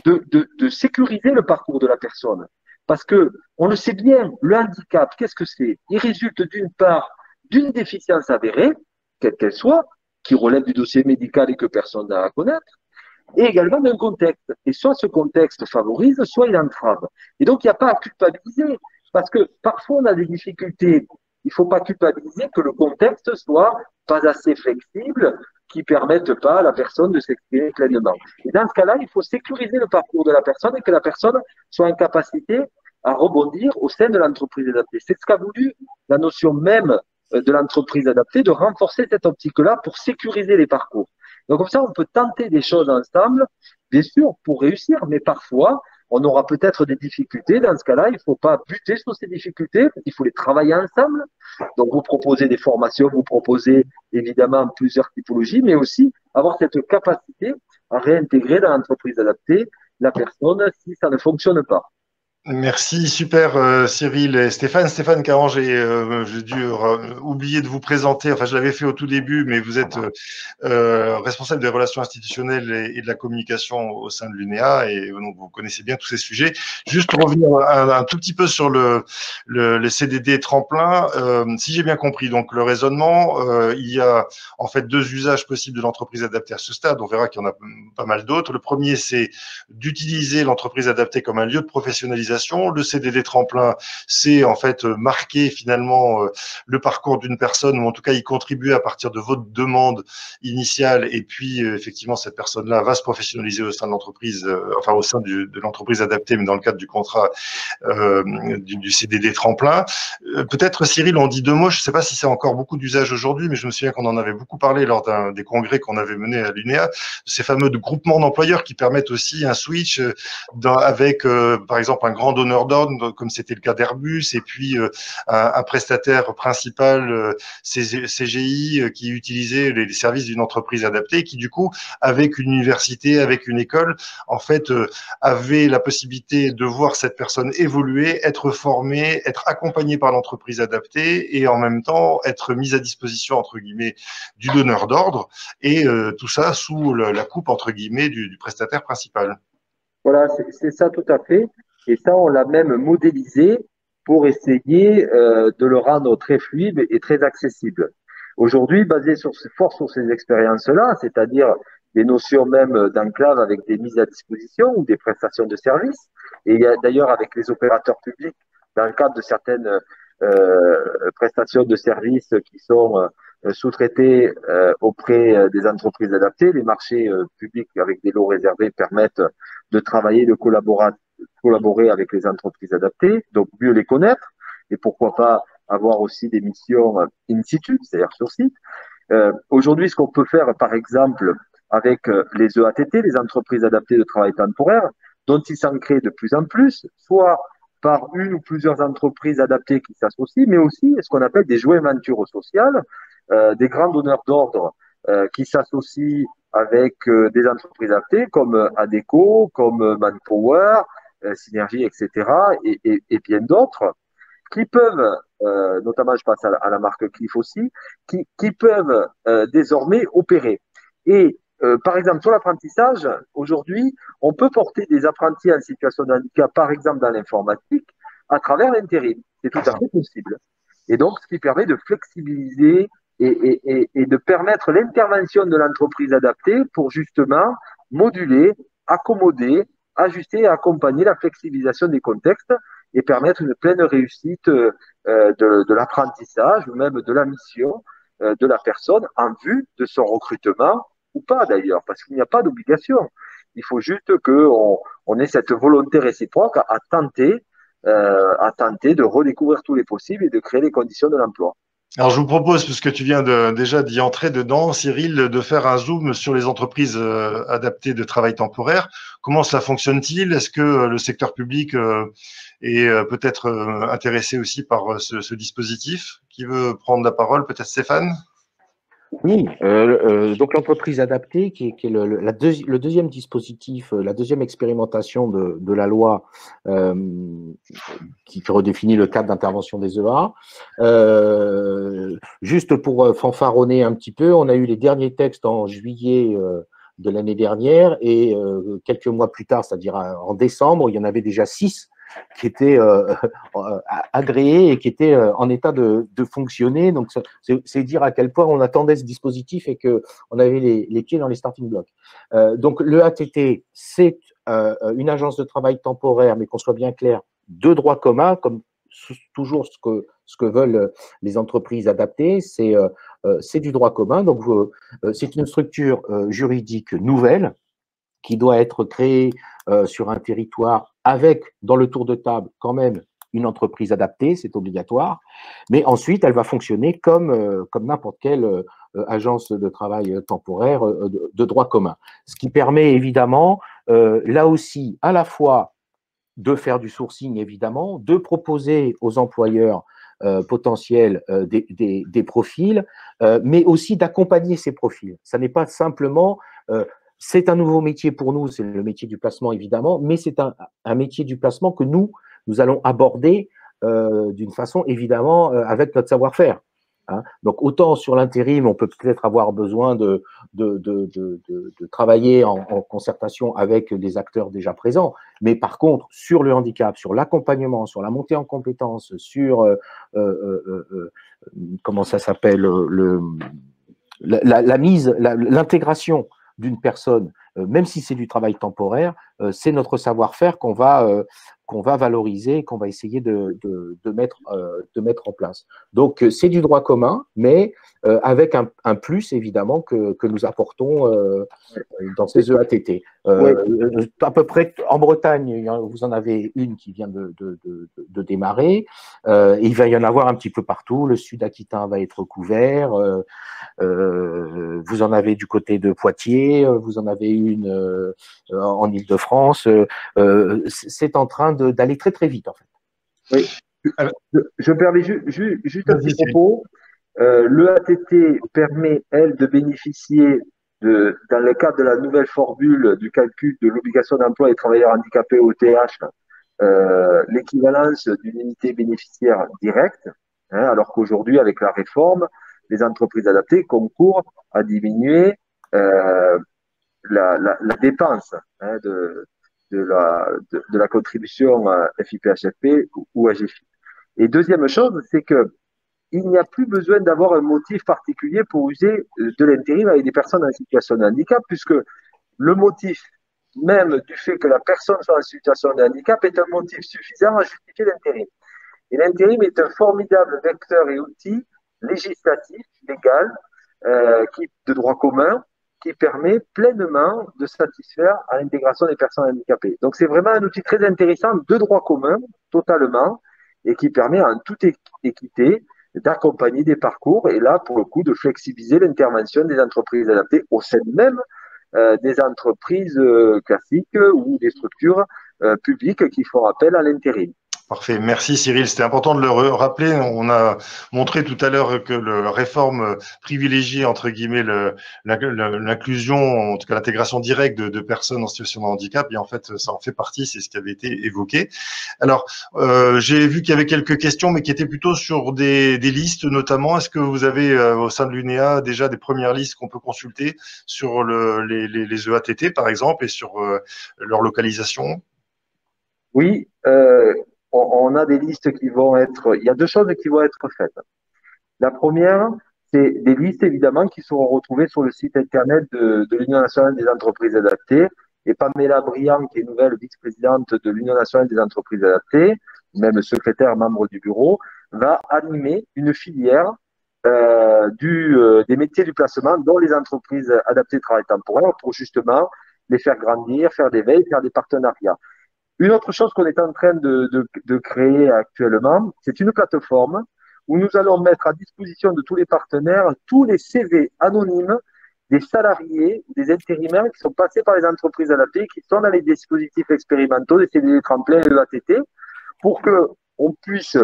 de sécuriser le parcours de la personne. Parce que, on le sait bien, le handicap, qu'est-ce que c'est? Il résulte d'une part d'une déficience avérée, quelle qu'elle soit, qui relève du dossier médical et que personne n'a à connaître, et également d'un contexte. Et soit ce contexte favorise, soit il entrave. Et donc, il n'y a pas à culpabiliser, parce que parfois on a des difficultés. Il ne faut pas culpabiliser que le contexte soit pas assez flexible, qui permettent pas à la personne de s'exprimer pleinement. Et dans ce cas-là, il faut sécuriser le parcours de la personne et que la personne soit en capacité à rebondir au sein de l'entreprise adaptée. C'est ce qu'a voulu la notion même de l'entreprise adaptée, de renforcer cette optique-là pour sécuriser les parcours. Donc comme ça, on peut tenter des choses ensemble, bien sûr, pour réussir, mais parfois, on aura peut-être des difficultés. Dans ce cas-là, il ne faut pas buter sur ces difficultés, il faut les travailler ensemble. Donc, vous proposez des formations, vous proposez évidemment plusieurs typologies, mais aussi avoir cette capacité à réintégrer dans l'entreprise adaptée la personne si ça ne fonctionne pas. Merci, super Cyril et Stéphane. Stéphane Caron, j'ai dû oublier de vous présenter, enfin je l'avais fait au tout début, mais vous êtes responsable des relations institutionnelles et de la communication au sein de l'UNEA et donc vous connaissez bien tous ces sujets. Juste revenir un tout petit peu sur le CDD tremplin, si j'ai bien compris, donc le raisonnement, il y a en fait deux usages possibles de l'entreprise adaptée à ce stade, on verra qu'il y en a pas mal d'autres. Le premier, c'est d'utiliser l'entreprise adaptée comme un lieu de professionnalisation. Le CDD tremplin, c'est en fait marquer finalement le parcours d'une personne, ou en tout cas y contribuer à partir de votre demande initiale, et puis effectivement cette personne-là va se professionnaliser au sein de l'entreprise, enfin au sein de l'entreprise adaptée, mais dans le cadre du contrat du CDD tremplin. Peut-être Cyril, on dit deux mots, je ne sais pas si c'est encore beaucoup d'usage aujourd'hui, mais je me souviens qu'on en avait beaucoup parlé lors des congrès qu'on avait menés à l'UNEA, ces fameux groupements d'employeurs qui permettent aussi un switch avec par exemple un grand donneur d'ordre, comme c'était le cas d'Airbus, et puis un prestataire principal, CGI, qui utilisait les services d'une entreprise adaptée, qui du coup, avec une université, avec une école, en fait, avait la possibilité de voir cette personne évoluer, être formée, être accompagnée par l'entreprise adaptée, et en même temps être mise à disposition, entre guillemets, du donneur d'ordre, et tout ça sous la coupe, entre guillemets, du prestataire principal. Voilà, c'est ça tout à fait. Et ça, on l'a même modélisé pour essayer de le rendre très fluide et très accessible. Aujourd'hui, basé fort sur ces expériences-là, c'est-à-dire des notions même d'enclave avec des mises à disposition ou des prestations de services, et d'ailleurs avec les opérateurs publics, dans le cadre de certaines prestations de services qui sont sous-traitées auprès des entreprises adaptées, les marchés publics avec des lots réservés permettent de travailler, de collaborer avec les entreprises adaptées, donc mieux les connaître, et pourquoi pas avoir aussi des missions in situ, c'est-à-dire sur site. Aujourd'hui, ce qu'on peut faire, par exemple, avec les EATT, les entreprises adaptées de travail temporaire, dont il s'en crée de plus en plus, soit par une ou plusieurs entreprises adaptées qui s'associent, mais aussi ce qu'on appelle des joint ventures sociales, des grands donneurs d'ordre qui s'associent avec des entreprises adaptées comme ADECO, comme Manpower, Synergie, etc., et bien d'autres, qui peuvent, notamment je pense à la marque Cliff aussi, qui peuvent désormais opérer. Et par exemple, sur l'apprentissage, aujourd'hui, on peut porter des apprentis en situation de handicap, par exemple dans l'informatique, à travers l'intérim. C'est tout à fait possible. Et donc, ce qui permet de flexibiliser et de permettre l'intervention de l'entreprise adaptée pour justement moduler, accommoder, ajuster et accompagner la flexibilisation des contextes et permettre une pleine réussite de l'apprentissage ou même de la mission de la personne en vue de son recrutement ou pas d'ailleurs, parce qu'il n'y a pas d'obligation. Il faut juste qu'on ait cette volonté réciproque à tenter de redécouvrir tous les possibles et de créer les conditions de l'emploi. Alors, je vous propose, puisque tu viens déjà d'y entrer dedans, Cyril, de faire un zoom sur les entreprises adaptées de travail temporaire. Comment cela fonctionne-t-il? Est-ce que le secteur public est peut-être intéressé aussi par ce dispositif? Qui veut prendre la parole? Peut-être Stéphane? Oui, donc l'entreprise adaptée, qui est le deuxième dispositif, la deuxième expérimentation de la loi qui redéfinit le cadre d'intervention des EA. Juste pour fanfaronner un petit peu, on a eu les derniers textes en juillet de l'année dernière et quelques mois plus tard, c'est-à-dire en décembre, il y en avait déjà 6 qui étaient agréés et qui étaient en état de fonctionner. Donc, c'est dire à quel point on attendait ce dispositif et qu'on avait les pieds dans les starting blocks. Donc, le ATT, c'est une agence de travail temporaire, mais qu'on soit bien clair, de droit commun, comme toujours ce que veulent les entreprises adaptées, c'est du droit commun. Donc, c'est une structure juridique nouvelle qui doit être créée sur un territoire avec, dans le tour de table, quand même, une entreprise adaptée, c'est obligatoire, mais ensuite, elle va fonctionner comme n'importe quelle agence de travail temporaire de droit commun. Ce qui permet évidemment, là aussi, à la fois de faire du sourcing, évidemment, de proposer aux employeurs potentiels des profils, mais aussi d'accompagner ces profils. Ça n'est pas simplement… c'est un nouveau métier pour nous, c'est le métier du placement évidemment, mais c'est un métier du placement que nous allons aborder d'une façon évidemment avec notre savoir-faire. Hein. Donc autant sur l'intérim, on peut peut-être avoir besoin de travailler en concertation avec des acteurs déjà présents, mais par contre sur le handicap, sur l'accompagnement, sur la montée en compétences, sur comment ça s'appelle, l'intégration d'une personne, même si c'est du travail temporaire, c'est notre savoir-faire qu'on va valoriser, qu'on va essayer de mettre en place. Donc, c'est du droit commun, mais avec un plus, évidemment, que nous apportons dans ces EATT. Oui. À peu près, en Bretagne, vous en avez une qui vient de démarrer. Il va y en avoir un petit peu partout. Le sud aquitain va être couvert. Vous en avez du côté de Poitiers. Vous en avez une en Île-de-France. C'est en train d'aller très très vite en fait. Oui. Je me permets juste un petit propos. L'EATT permet, elle, de bénéficier dans le cadre de la nouvelle formule du calcul de l'obligation d'emploi des travailleurs handicapés OTH, l'équivalence d'une unité bénéficiaire directe, hein, alors qu'aujourd'hui, avec la réforme, les entreprises adaptées concourent à diminuer la dépense hein, de la contribution FIPHFP ou AGFI. Et deuxième chose, c'est que il n'y a plus besoin d'avoir un motif particulier pour user de l'intérim avec des personnes en situation de handicap, puisque le motif même du fait que la personne soit en situation de handicap est un motif suffisant à justifier l'intérim. Et l'intérim est un formidable vecteur et outil législatif, légal, de droit commun, qui permet pleinement de satisfaire à l'intégration des personnes handicapées. Donc c'est vraiment un outil très intéressant de droit commun, totalement, et qui permet en toute équité d'accompagner des parcours et là, pour le coup, de flexibiliser l'intervention des entreprises adaptées au sein même des entreprises classiques ou des structures publiques qui font appel à l'intérim. Parfait. Merci Cyril. C'était important de le rappeler. On a montré tout à l'heure que la réforme privilégie, entre guillemets, l'inclusion, en tout cas l'intégration directe de personnes en situation de handicap. Et en fait, ça en fait partie. C'est ce qui avait été évoqué. Alors, j'ai vu qu'il y avait quelques questions, mais qui étaient plutôt sur des listes notamment. Est-ce que vous avez, au sein de l'UNEA, déjà des premières listes qu'on peut consulter sur les EATT, par exemple, et sur leur localisation? Oui, on a des listes qui vont être. Il y a deux choses qui vont être faites. La première, c'est des listes évidemment qui seront retrouvées sur le site internet de l'Union nationale des entreprises adaptées. Et Pamela Briand, qui est nouvelle vice-présidente de l'Union nationale des entreprises adaptées, même secrétaire membre du bureau, va animer une filière des métiers du placement dans les entreprises adaptées de travail temporaire pour justement les faire grandir, faire des veilles, faire des partenariats. Une autre chose qu'on est en train de créer actuellement, c'est une plateforme où nous allons mettre à disposition de tous les partenaires tous les CV anonymes des salariés, des intérimaires qui sont passés par les entreprises adaptées, qui sont dans les dispositifs expérimentaux, des CDD tremplins et EATT, pour qu'on puisse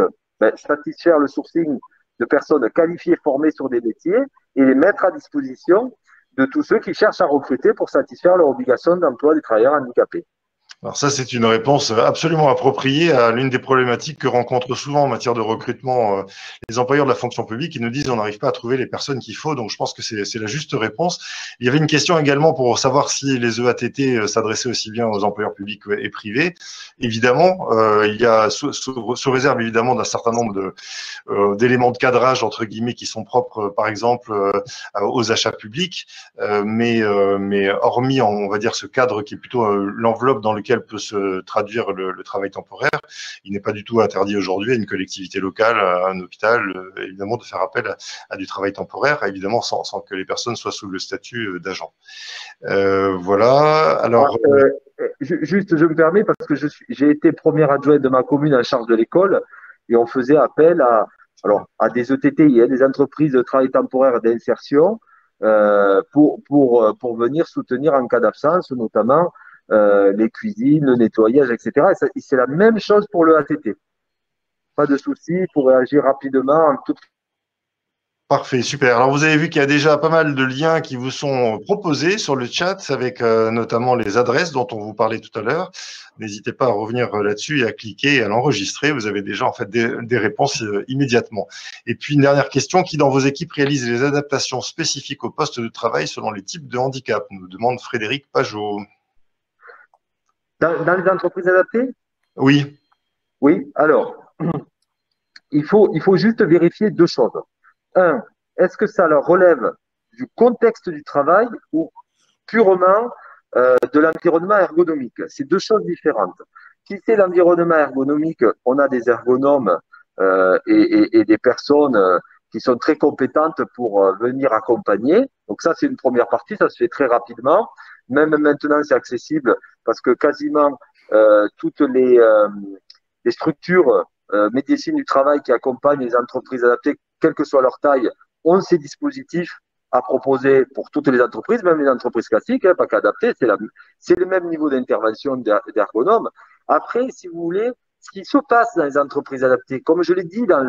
satisfaire le sourcing de personnes qualifiées, formées sur des métiers et les mettre à disposition de tous ceux qui cherchent à recruter pour satisfaire leur obligation d'emploi des travailleurs handicapés. Alors ça, c'est une réponse absolument appropriée à l'une des problématiques que rencontrent souvent en matière de recrutement les employeurs de la fonction publique. Ils nous disent on n'arrive pas à trouver les personnes qu'il faut. Donc je pense que c'est la juste réponse. Il y avait une question également pour savoir si les EATT s'adressaient aussi bien aux employeurs publics et privés. Évidemment, il y a sous réserve évidemment d'un certain nombre d'éléments de cadrage entre guillemets qui sont propres, par exemple, aux achats publics. Mais hormis, on va dire, ce cadre qui est plutôt l'enveloppe dans lequel peut se traduire le travail temporaire, il n'est pas du tout interdit aujourd'hui à une collectivité locale, à un hôpital, évidemment, de faire appel à du travail temporaire, évidemment sans que les personnes soient sous le statut d'agent. Voilà. Alors, juste, je me permets parce que j'ai été premier adjoint de ma commune en charge de l'école et on faisait appel à des ETTI, des entreprises de travail temporaire d'insertion, pour venir soutenir en cas d'absence, notamment les cuisines, le nettoyage, etc. Et c'est la même chose pour le ATT. Pas de souci, pour réagir rapidement en toute. Parfait, super. Alors vous avez vu qu'il y a déjà pas mal de liens qui vous sont proposés sur le chat avec notamment les adresses dont on vous parlait tout à l'heure. N'hésitez pas à revenir là-dessus et à cliquer et à l'enregistrer. Vous avez déjà en fait des réponses immédiatement. Et puis une dernière question, qui dans vos équipes réalise les adaptations spécifiques au poste de travail selon les types de handicap, nous demande Frédéric Pajot. Dans les entreprises adaptées? Oui. Oui, alors, il faut juste vérifier deux choses. Un, est-ce que ça leur relève du contexte du travail ou purement de l'environnement ergonomique? C'est deux choses différentes. Si c'est l'environnement ergonomique, on a des ergonomes et des personnes qui sont très compétentes pour venir accompagner. Donc ça, c'est une première partie, ça se fait très rapidement. Même maintenant, c'est accessible parce que quasiment toutes les structures médecine du travail qui accompagnent les entreprises adaptées, quelle que soit leur taille, ont ces dispositifs à proposer pour toutes les entreprises, même les entreprises classiques, pas qu'adaptées, c'est le même niveau d'intervention d'ergonomes. Après, si vous voulez, ce qui se passe dans les entreprises adaptées, comme je l'ai dit dans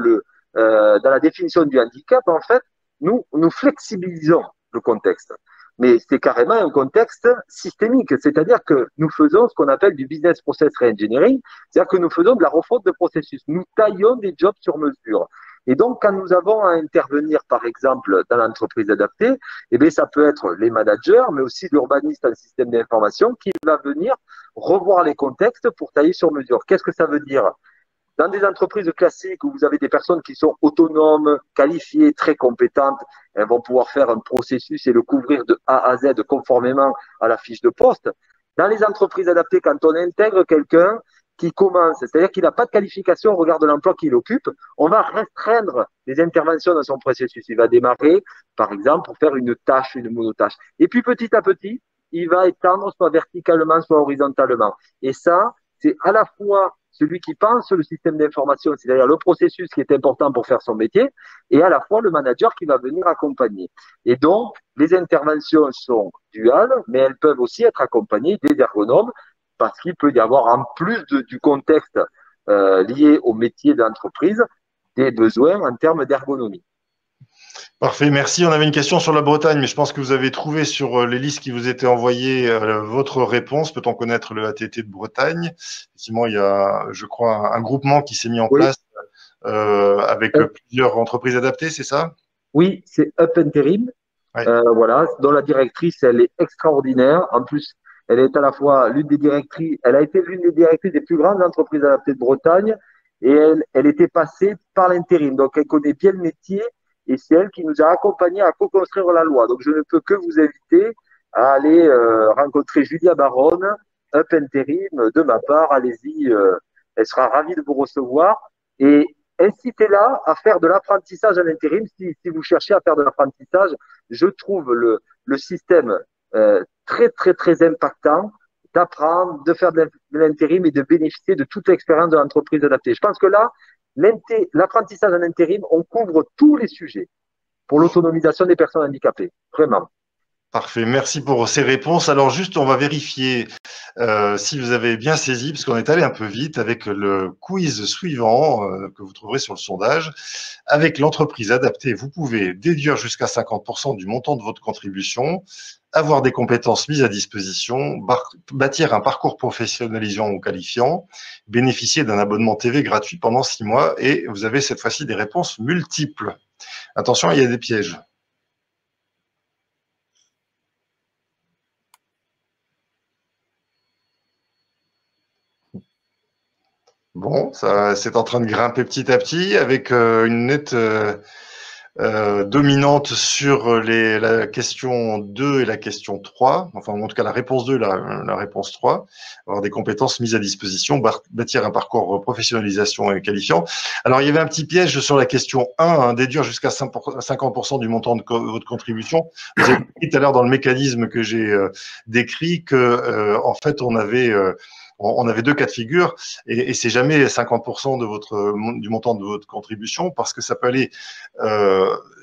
la définition du handicap, en fait, nous flexibilisons le contexte. Mais c'est carrément un contexte systémique, c'est-à-dire que nous faisons ce qu'on appelle du business process reengineering, c'est-à-dire que nous faisons de la refonte de processus, nous taillons des jobs sur mesure. Et donc, quand nous avons à intervenir, par exemple, dans l'entreprise adaptée, eh bien, ça peut être les managers, mais aussi l'urbaniste en système d'information qui va venir revoir les contextes pour tailler sur mesure. Qu'est-ce que ça veut dire? Dans des entreprises classiques où vous avez des personnes qui sont autonomes, qualifiées, très compétentes, elles vont pouvoir faire un processus et le couvrir de A à Z conformément à la fiche de poste. Dans les entreprises adaptées, quand on intègre quelqu'un qui commence, c'est-à-dire qu'il n'a pas de qualification au regard de l'emploi qu'il occupe, on va restreindre les interventions dans son processus. Il va démarrer, par exemple, pour faire une tâche, une monotâche. Et puis petit à petit, il va étendre soit verticalement, soit horizontalement. Et ça, c'est à la fois celui qui pense le système d'information, c'est-à-dire le processus qui est important pour faire son métier, et à la fois le manager qui va venir accompagner. Et donc, les interventions sont duales, mais elles peuvent aussi être accompagnées des ergonomes, parce qu'il peut y avoir, en plus du contexte liés au métier d'entreprise des besoins en termes d'ergonomie. Parfait, merci. On avait une question sur la Bretagne, mais je pense que vous avez trouvé sur les listes qui vous étaient envoyées votre réponse. Peut-on connaître le ATT de Bretagne? Effectivement, il y a, je crois, un groupement qui s'est mis en place avec plusieurs entreprises adaptées, c'est ça? Oui, c'est Up Interim. Ouais. Voilà, dont la directrice, elle est extraordinaire. En plus, elle est à la fois l'une des directrices, elle a été l'une des directrices des plus grandes entreprises adaptées de Bretagne et elle était passée par l'intérim. Donc, elle connaît bien le métier et c'est elle qui nous a accompagnés à co-construire la loi. Donc, je ne peux que vous inviter à aller rencontrer Julia Baronne, Up Interim, de ma part. Allez-y, elle sera ravie de vous recevoir. Et incitez-la à faire de l'apprentissage en intérim. Si vous cherchez à faire de l'apprentissage, je trouve le système très, très, très impactant d'apprendre, de faire de l'intérim et de bénéficier de toute l'expérience de l'entreprise adaptée. Je pense que là, l'apprentissage en intérim, on couvre tous les sujets pour l'autonomisation des personnes handicapées. Vraiment. Parfait, merci pour ces réponses. Alors juste, on va vérifier si vous avez bien saisi, parce qu'on est allé un peu vite avec le quiz suivant que vous trouverez sur le sondage. Avec l'entreprise adaptée, vous pouvez déduire jusqu'à 50% du montant de votre contribution, avoir des compétences mises à disposition, bâtir un parcours professionnalisant ou qualifiant, bénéficier d'un abonnement TV gratuit pendant 6 mois et vous avez cette fois-ci des réponses multiples. Attention, il y a des pièges. Bon, ça, c'est en train de grimper petit à petit avec une nette dominante sur la question 2 et la question 3, enfin en tout cas la réponse 2 et la réponse 3, avoir des compétences mises à disposition, bâtir un parcours professionnalisation et qualifiant. Alors il y avait un petit piège sur la question 1, hein, déduire jusqu'à 50% du montant de votre contribution. Vous avez dit tout à l'heure dans le mécanisme que j'ai décrit que en fait on avait deux cas de figure et c'est jamais 50% du montant de votre contribution parce que ça peut aller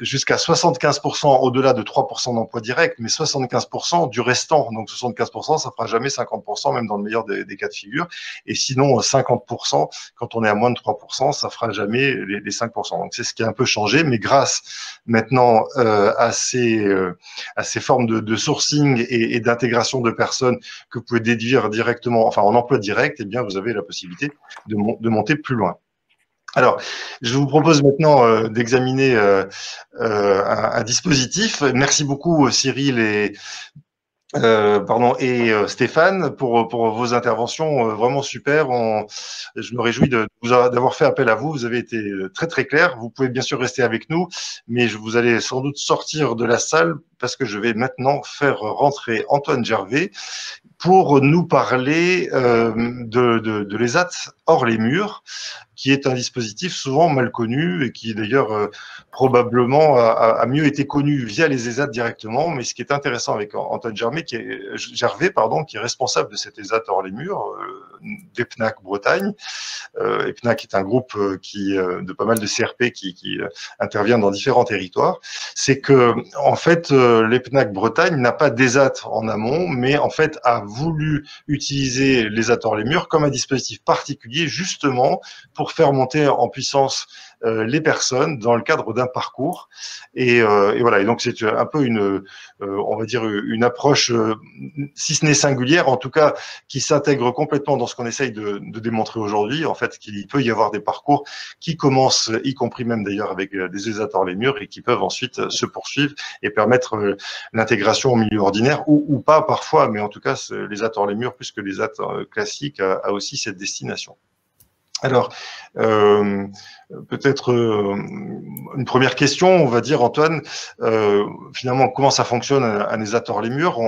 jusqu'à 75% au-delà de 3% d'emploi direct, mais 75% du restant. Donc 75%, ça fera jamais 50%, même dans le meilleur des cas de figure. Et sinon, 50%, quand on est à moins de 3%, ça fera jamais les 5%. Donc c'est ce qui a un peu changé, mais grâce maintenant à ces formes de sourcing et d'intégration de personnes que vous pouvez déduire directement, enfin en emploi direct, eh bien vous avez la possibilité de monter plus loin. Alors, je vous propose maintenant d'examiner un dispositif. Merci beaucoup Cyril et Stéphane pour vos interventions vraiment super. Je me réjouis d'avoir fait appel à vous. Vous avez été très très clair. Vous pouvez bien sûr rester avec nous, mais vous allez sans doute sortir de la salle parce que je vais maintenant faire rentrer Antoine Gervais pour nous parler de l'ESAT hors les murs, qui est un dispositif souvent mal connu et qui d'ailleurs probablement a mieux été connu via les ESAT directement. Mais ce qui est intéressant avec Antoine Gervais, qui est responsable de cet ESAT hors les murs d'EPNAC Bretagne. EPNAC est un groupe de pas mal de CRP qui intervient dans différents territoires. C'est que en fait l'EPNAC Bretagne n'a pas d'ESAT en amont, mais en fait a voulu utiliser l'ESAT hors les murs comme un dispositif particulier justement pour faire monter en puissance les personnes dans le cadre d'un parcours et voilà. Et donc c'est un peu on va dire une approche, si ce n'est singulière, en tout cas qui s'intègre complètement dans ce qu'on essaye de démontrer aujourd'hui. En fait, qu'il peut y avoir des parcours qui commencent, y compris même d'ailleurs avec des ESAT hors les murs, et qui peuvent ensuite se poursuivre et permettre l'intégration au milieu ordinaire ou pas parfois, mais en tout cas les ESAT hors les murs plus que les ESAT classiques a aussi cette destination. Alors, peut-être une première question, on va dire, Antoine, finalement, comment ça fonctionne un ESAT hors les murs?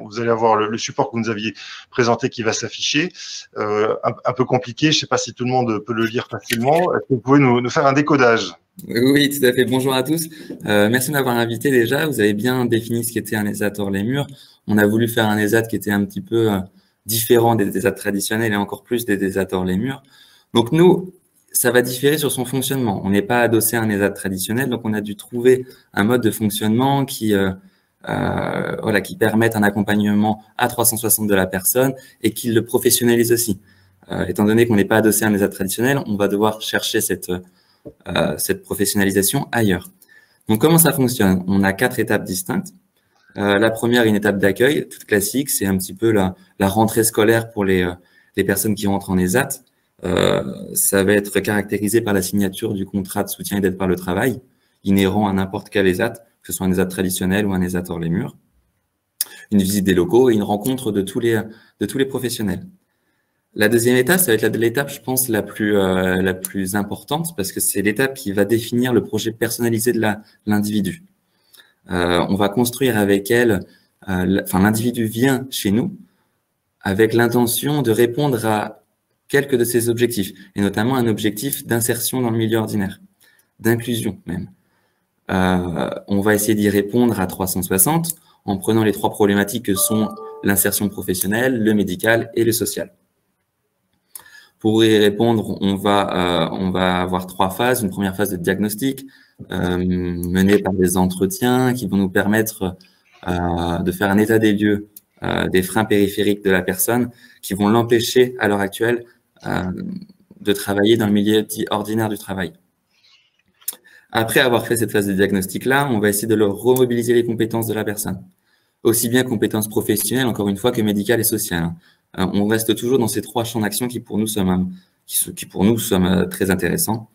Vous allez avoir le support que vous nous aviez présenté qui va s'afficher, un peu compliqué, je ne sais pas si tout le monde peut le lire facilement. Est-ce que vous pouvez nous faire un décodage? Oui, tout à fait. Bonjour à tous. Merci de m'avoir invité déjà. Vous avez bien défini ce qu'était un ESAT hors les murs. On a voulu faire un ESAT qui était un petit peu différent des ESAT traditionnels et encore plus des ESAT hors les murs. Donc nous, ça va différer sur son fonctionnement. On n'est pas adossé à un ESAT traditionnel, donc on a dû trouver un mode de fonctionnement qui permette un accompagnement à 360 de la personne et qui le professionnalise aussi. Étant donné qu'on n'est pas adossé à un ESAT traditionnel, on va devoir chercher cette professionnalisation ailleurs. Donc, comment ça fonctionne? On a 4 étapes distinctes. La première, une étape d'accueil, toute classique, c'est un petit peu la rentrée scolaire pour les personnes qui rentrent en ESAT. Ça va être caractérisé par la signature du contrat de soutien et d'aide par le travail, inhérent à n'importe quel ESAT, que ce soit un ESAT traditionnel ou un ESAT hors les murs. Une visite des locaux et une rencontre de tous les professionnels. La deuxième étape, ça va être l'étape, je pense, la plus importante, parce que c'est l'étape qui va définir le projet personnalisé de l'individu. On va construire avec elle, l'individu vient chez nous avec l'intention de répondre à quelques de ses objectifs, et notamment un objectif d'insertion dans le milieu ordinaire, d'inclusion même. On va essayer d'y répondre à 360 en prenant les 3 problématiques que sont l'insertion professionnelle, le médical et le social. Pour y répondre, on va avoir 3 phases. Une première phase de diagnostic menée par des entretiens qui vont nous permettre de faire un état des lieux des freins périphériques de la personne qui vont l'empêcher à l'heure actuelle de travailler dans le milieu ordinaire du travail. Après avoir fait cette phase de diagnostic-là, on va essayer de leur remobiliser les compétences de la personne. Aussi bien compétences professionnelles, encore une fois, que médicales et sociales. On reste toujours dans ces 3 champs d'action qui pour nous sont très intéressants.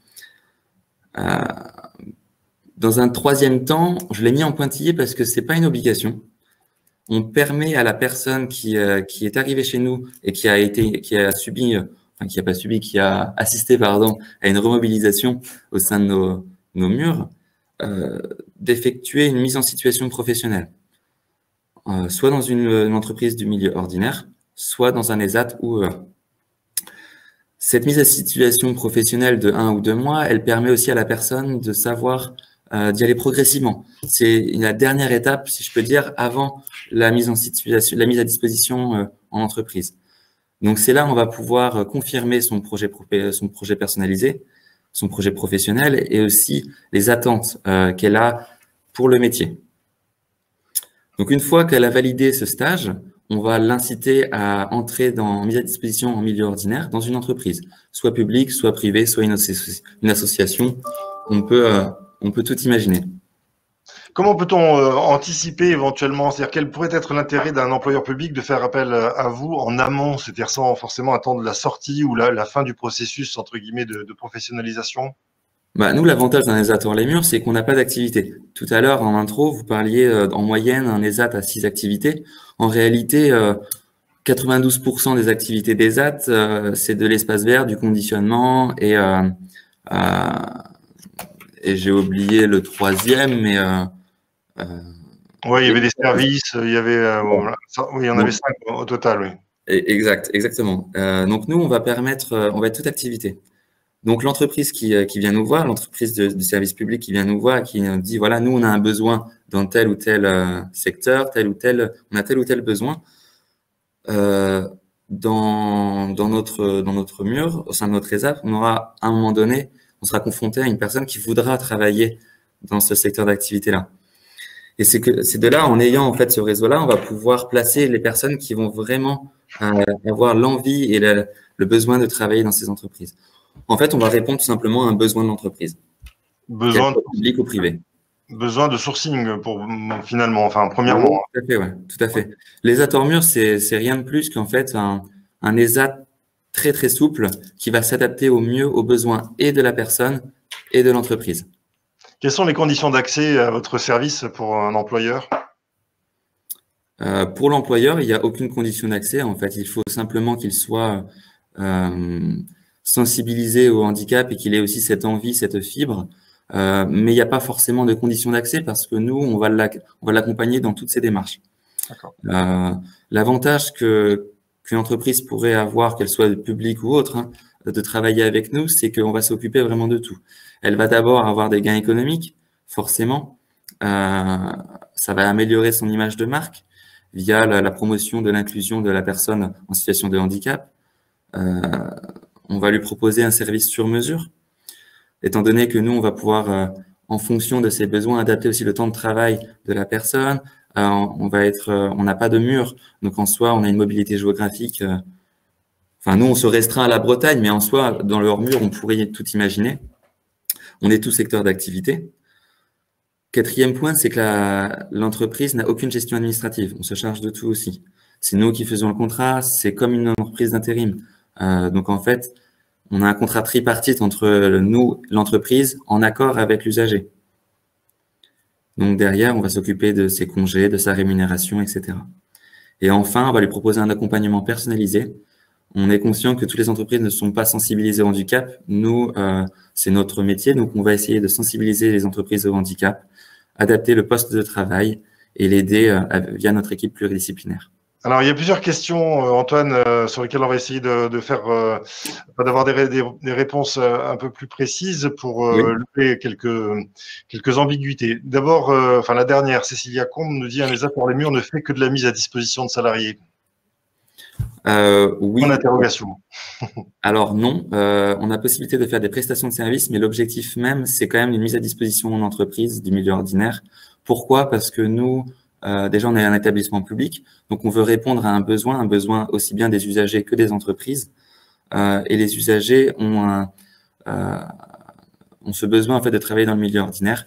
Dans un troisième temps, je l'ai mis en pointillé parce que c'est pas une obligation. On permet à la personne qui est arrivée chez nous et qui a assisté, à une remobilisation au sein de nos murs, d'effectuer une mise en situation professionnelle, soit dans une entreprise du milieu ordinaire, soit dans un ESAT ou cette mise en situation professionnelle de 1 ou 2 mois, elle permet aussi à la personne de savoir d'y aller progressivement. C'est la dernière étape, si je peux dire, avant la mise à disposition en entreprise. Donc c'est là où on va pouvoir confirmer son projet personnalisé, son projet professionnel et aussi les attentes qu'elle a pour le métier. Donc une fois qu'elle a validé ce stage, on va l'inciter à entrer dans mise à disposition en milieu ordinaire dans une entreprise, soit publique, soit privée, soit une association. On peut tout imaginer. Comment peut-on anticiper éventuellement, c'est-à-dire quel pourrait être l'intérêt d'un employeur public de faire appel à vous en amont, c'est-à-dire sans forcément attendre la sortie ou la fin du processus entre guillemets de professionnalisation? Nous, l'avantage d'un ESAT hors les murs, c'est qu'on n'a pas d'activité. Tout à l'heure, en intro, vous parliez en moyenne un ESAT à 6 activités. En réalité, 92% des activités d'ESAT, c'est de l'espace vert, du conditionnement et j'ai oublié le troisième, mais oui, il y avait des services, il y avait oui, il y en avait 5 au total, oui. Exactement. Donc nous, on va être toute activité. Donc l'entreprise qui vient nous voir, l'entreprise du service public qui vient nous voir, qui nous dit voilà, nous on a un besoin dans tel ou tel secteur, on a tel ou tel besoin dans notre mur, au sein de notre ESAT, on aura à un moment donné, on sera confronté à une personne qui voudra travailler dans ce secteur d'activité-là. Et c'est de là, en ayant en fait ce réseau-là, on va pouvoir placer les personnes qui vont vraiment avoir l'envie et le besoin de travailler dans ces entreprises. En fait, on va répondre tout simplement à un besoin de l'entreprise. Besoin de public ou privé. Besoin de sourcing pour finalement, enfin premièrement. Tout à fait, ouais, tout à fait. L'ESAT hors mur, c'est rien de plus qu'en fait un ESAT très très souple qui va s'adapter au mieux aux besoins et de la personne et de l'entreprise. Quelles sont les conditions d'accès à votre service pour un employeur? Pour l'employeur, il n'y a aucune condition d'accès. En fait, il faut simplement qu'il soit sensibilisé au handicap et qu'il ait aussi cette envie, cette fibre. Mais il n'y a pas forcément de conditions d'accès parce que nous, on va l'accompagner dans toutes ces démarches. L'avantage qu'une entreprise pourrait avoir, qu'elle soit publique ou autre, de travailler avec nous, c'est qu'on va s'occuper vraiment de tout. Elle va d'abord avoir des gains économiques, forcément. Ça va améliorer son image de marque via la promotion de l'inclusion de la personne en situation de handicap. On va lui proposer un service sur mesure, étant donné que nous, on va pouvoir, en fonction de ses besoins, adapter aussi le temps de travail de la personne. On n'a pas de mur, donc en soi, on a une mobilité géographique Enfin, nous, on se restreint à la Bretagne, mais en soi, dans le hors-mur, on pourrait tout imaginer. On est tout secteur d'activité. Quatrième point, c'est que l'entreprise n'a aucune gestion administrative. On se charge de tout aussi. C'est nous qui faisons le contrat. C'est comme une entreprise d'intérim. Donc, en fait, on a un contrat tripartite entre nous, l'entreprise, en accord avec l'usager. Donc, derrière, on va s'occuper de ses congés, de sa rémunération, etc. Et enfin, on va lui proposer un accompagnement personnalisé. On est conscient que toutes les entreprises ne sont pas sensibilisées au handicap. Nous, c'est notre métier, donc on va essayer de sensibiliser les entreprises au handicap, adapter le poste de travail et l'aider via notre équipe pluridisciplinaire. Alors, il y a plusieurs questions, Antoine, sur lesquelles on va essayer d'avoir des réponses un peu plus précises pour lever quelques ambiguïtés. D'abord, la dernière, Cécilia Combe nous dit: un ESAT hors les murs ne fait que de la mise à disposition de salariés. Oui. Point d'interrogation. Alors non, on a possibilité de faire des prestations de services, mais l'objectif même, c'est quand même une mise à disposition en entreprise du milieu ordinaire. Pourquoi? Parce que nous, déjà, on est un établissement public, donc on veut répondre à un besoin aussi bien des usagers que des entreprises. Et les usagers ont ce besoin en fait de travailler dans le milieu ordinaire.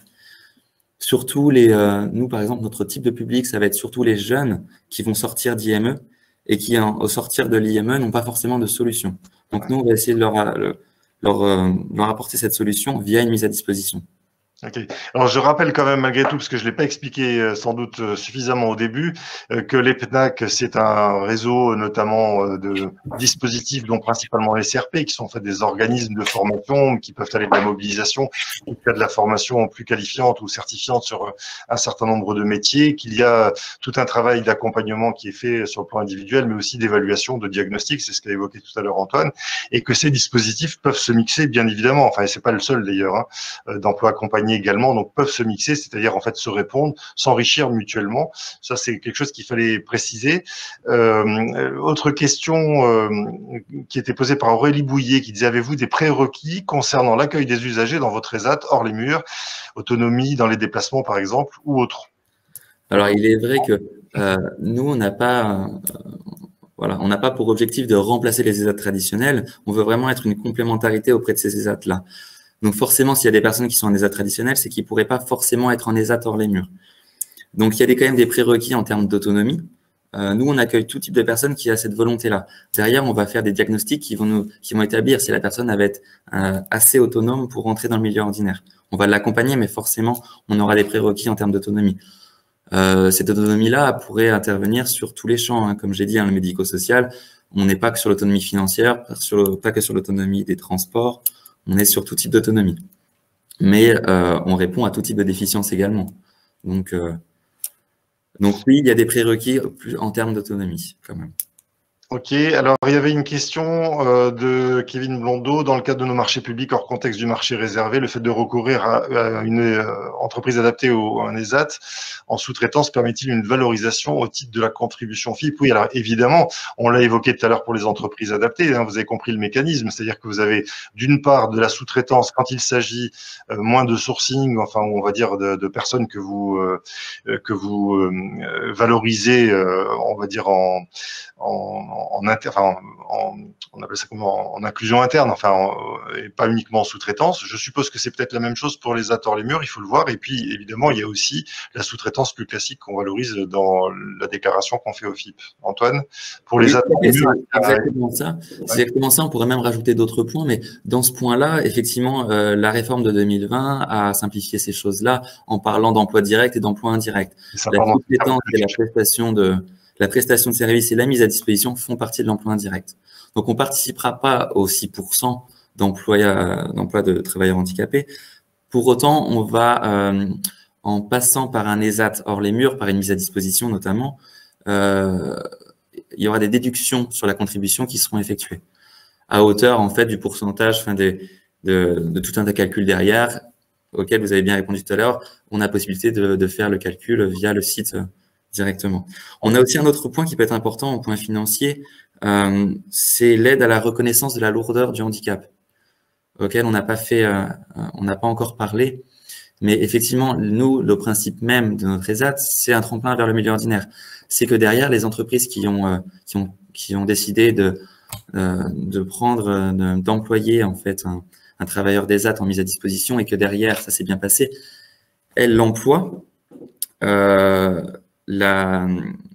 Surtout nous, par exemple, notre type de public, ça va être surtout les jeunes qui vont sortir d'IME et qui, au sortir de l'IME, n'ont pas forcément de solution. Donc nous, on va essayer de leur apporter cette solution via une mise à disposition. Ok. Alors, je rappelle quand même, malgré tout, parce que je l'ai pas expliqué sans doute suffisamment au début, que l'EPNAC, c'est un réseau notamment de dispositifs, dont principalement les CRP, qui sont en fait des organismes de formation qui peuvent aller de la mobilisation jusqu'à de la formation plus qualifiante ou certifiante sur un certain nombre de métiers, qu'il y a tout un travail d'accompagnement qui est fait sur le plan individuel, mais aussi d'évaluation, de diagnostic, c'est ce qu'a évoqué tout à l'heure Antoine, et que ces dispositifs peuvent se mixer, bien évidemment, enfin, et c'est pas le seul d'ailleurs, d'emploi accompagné également, donc peuvent se mixer, c'est-à-dire en fait se répondre, s'enrichir mutuellement. Ça, c'est quelque chose qu'il fallait préciser. Autre question qui était posée par Aurélie Bouillet, qui disait: avez-vous des prérequis concernant l'accueil des usagers dans votre ESAT hors les murs, autonomie dans les déplacements par exemple, ou autre? Alors, il est vrai que nous, on n'a pas pour objectif de remplacer les ESAT traditionnels. On veut vraiment être une complémentarité auprès de ces ESAT-là. Donc forcément, s'il y a des personnes qui sont en ESAT traditionnel, c'est qu'ils ne pourraient pas forcément être en ESAT hors les murs. Donc il y a quand même des prérequis en termes d'autonomie. Nous, on accueille tout type de personnes qui a cette volonté-là. Derrière, on va faire des diagnostics qui vont établir si la personne va être assez autonome pour rentrer dans le milieu ordinaire. On va l'accompagner, mais forcément, on aura des prérequis en termes d'autonomie. Cette autonomie-là pourrait intervenir sur tous les champs, hein. Comme j'ai dit, le médico-social, on n'est pas que sur l'autonomie financière, pas que sur l'autonomie des transports. On est sur tout type d'autonomie. Mais on répond à tout type de déficience également. Donc oui, il y a des prérequis en termes d'autonomie quand même. Ok, alors il y avait une question de Kevin Blondeau. Dans le cadre de nos marchés publics hors contexte du marché réservé, le fait de recourir à une entreprise adaptée ou à un ESAT en sous-traitance permet-il une valorisation au titre de la contribution FIP? Oui, alors évidemment, on l'a évoqué tout à l'heure pour les entreprises adaptées, hein, vous avez compris le mécanisme, c'est-à-dire que vous avez d'une part de la sous-traitance quand il s'agit moins de sourcing, enfin on va dire de personnes que vous valorisez, on va dire on appelle ça comment, en inclusion interne, enfin, et pas uniquement en sous-traitance. Je suppose que c'est peut-être la même chose pour les ESAT hors les murs, il faut le voir. Et puis, évidemment, il y a aussi la sous-traitance plus classique qu'on valorise dans la déclaration qu'on fait au FIP. Antoine, pour les ESAT hors les murs. C'est exactement ça. On pourrait même rajouter d'autres points, mais dans ce point-là, effectivement, la réforme de 2020 a simplifié ces choses-là en parlant d'emploi direct et d'emploi indirect. La sous-traitance et la prestation de service et la mise à disposition font partie de l'emploi indirect. Donc, on participera pas aux 6% d'emploi de travailleurs handicapés. Pour autant, on va, en passant par un ESAT hors les murs, par une mise à disposition notamment, il y aura des déductions sur la contribution qui seront effectuées à hauteur en fait du pourcentage de tout un tas de calculs derrière auquel vous avez bien répondu tout à l'heure. On a possibilité de faire le calcul via le site directement. On a aussi un autre point qui peut être important au point financier, c'est l'aide à la reconnaissance de la lourdeur du handicap, auquel on n'a pas encore parlé. Mais effectivement, nous, le principe même de notre ESAT, c'est un tremplin vers le milieu ordinaire. C'est que derrière, les entreprises qui ont décidé d'employer en fait un travailleur d'ESAT en mise à disposition et que derrière, ça s'est bien passé, elle l'emploie. La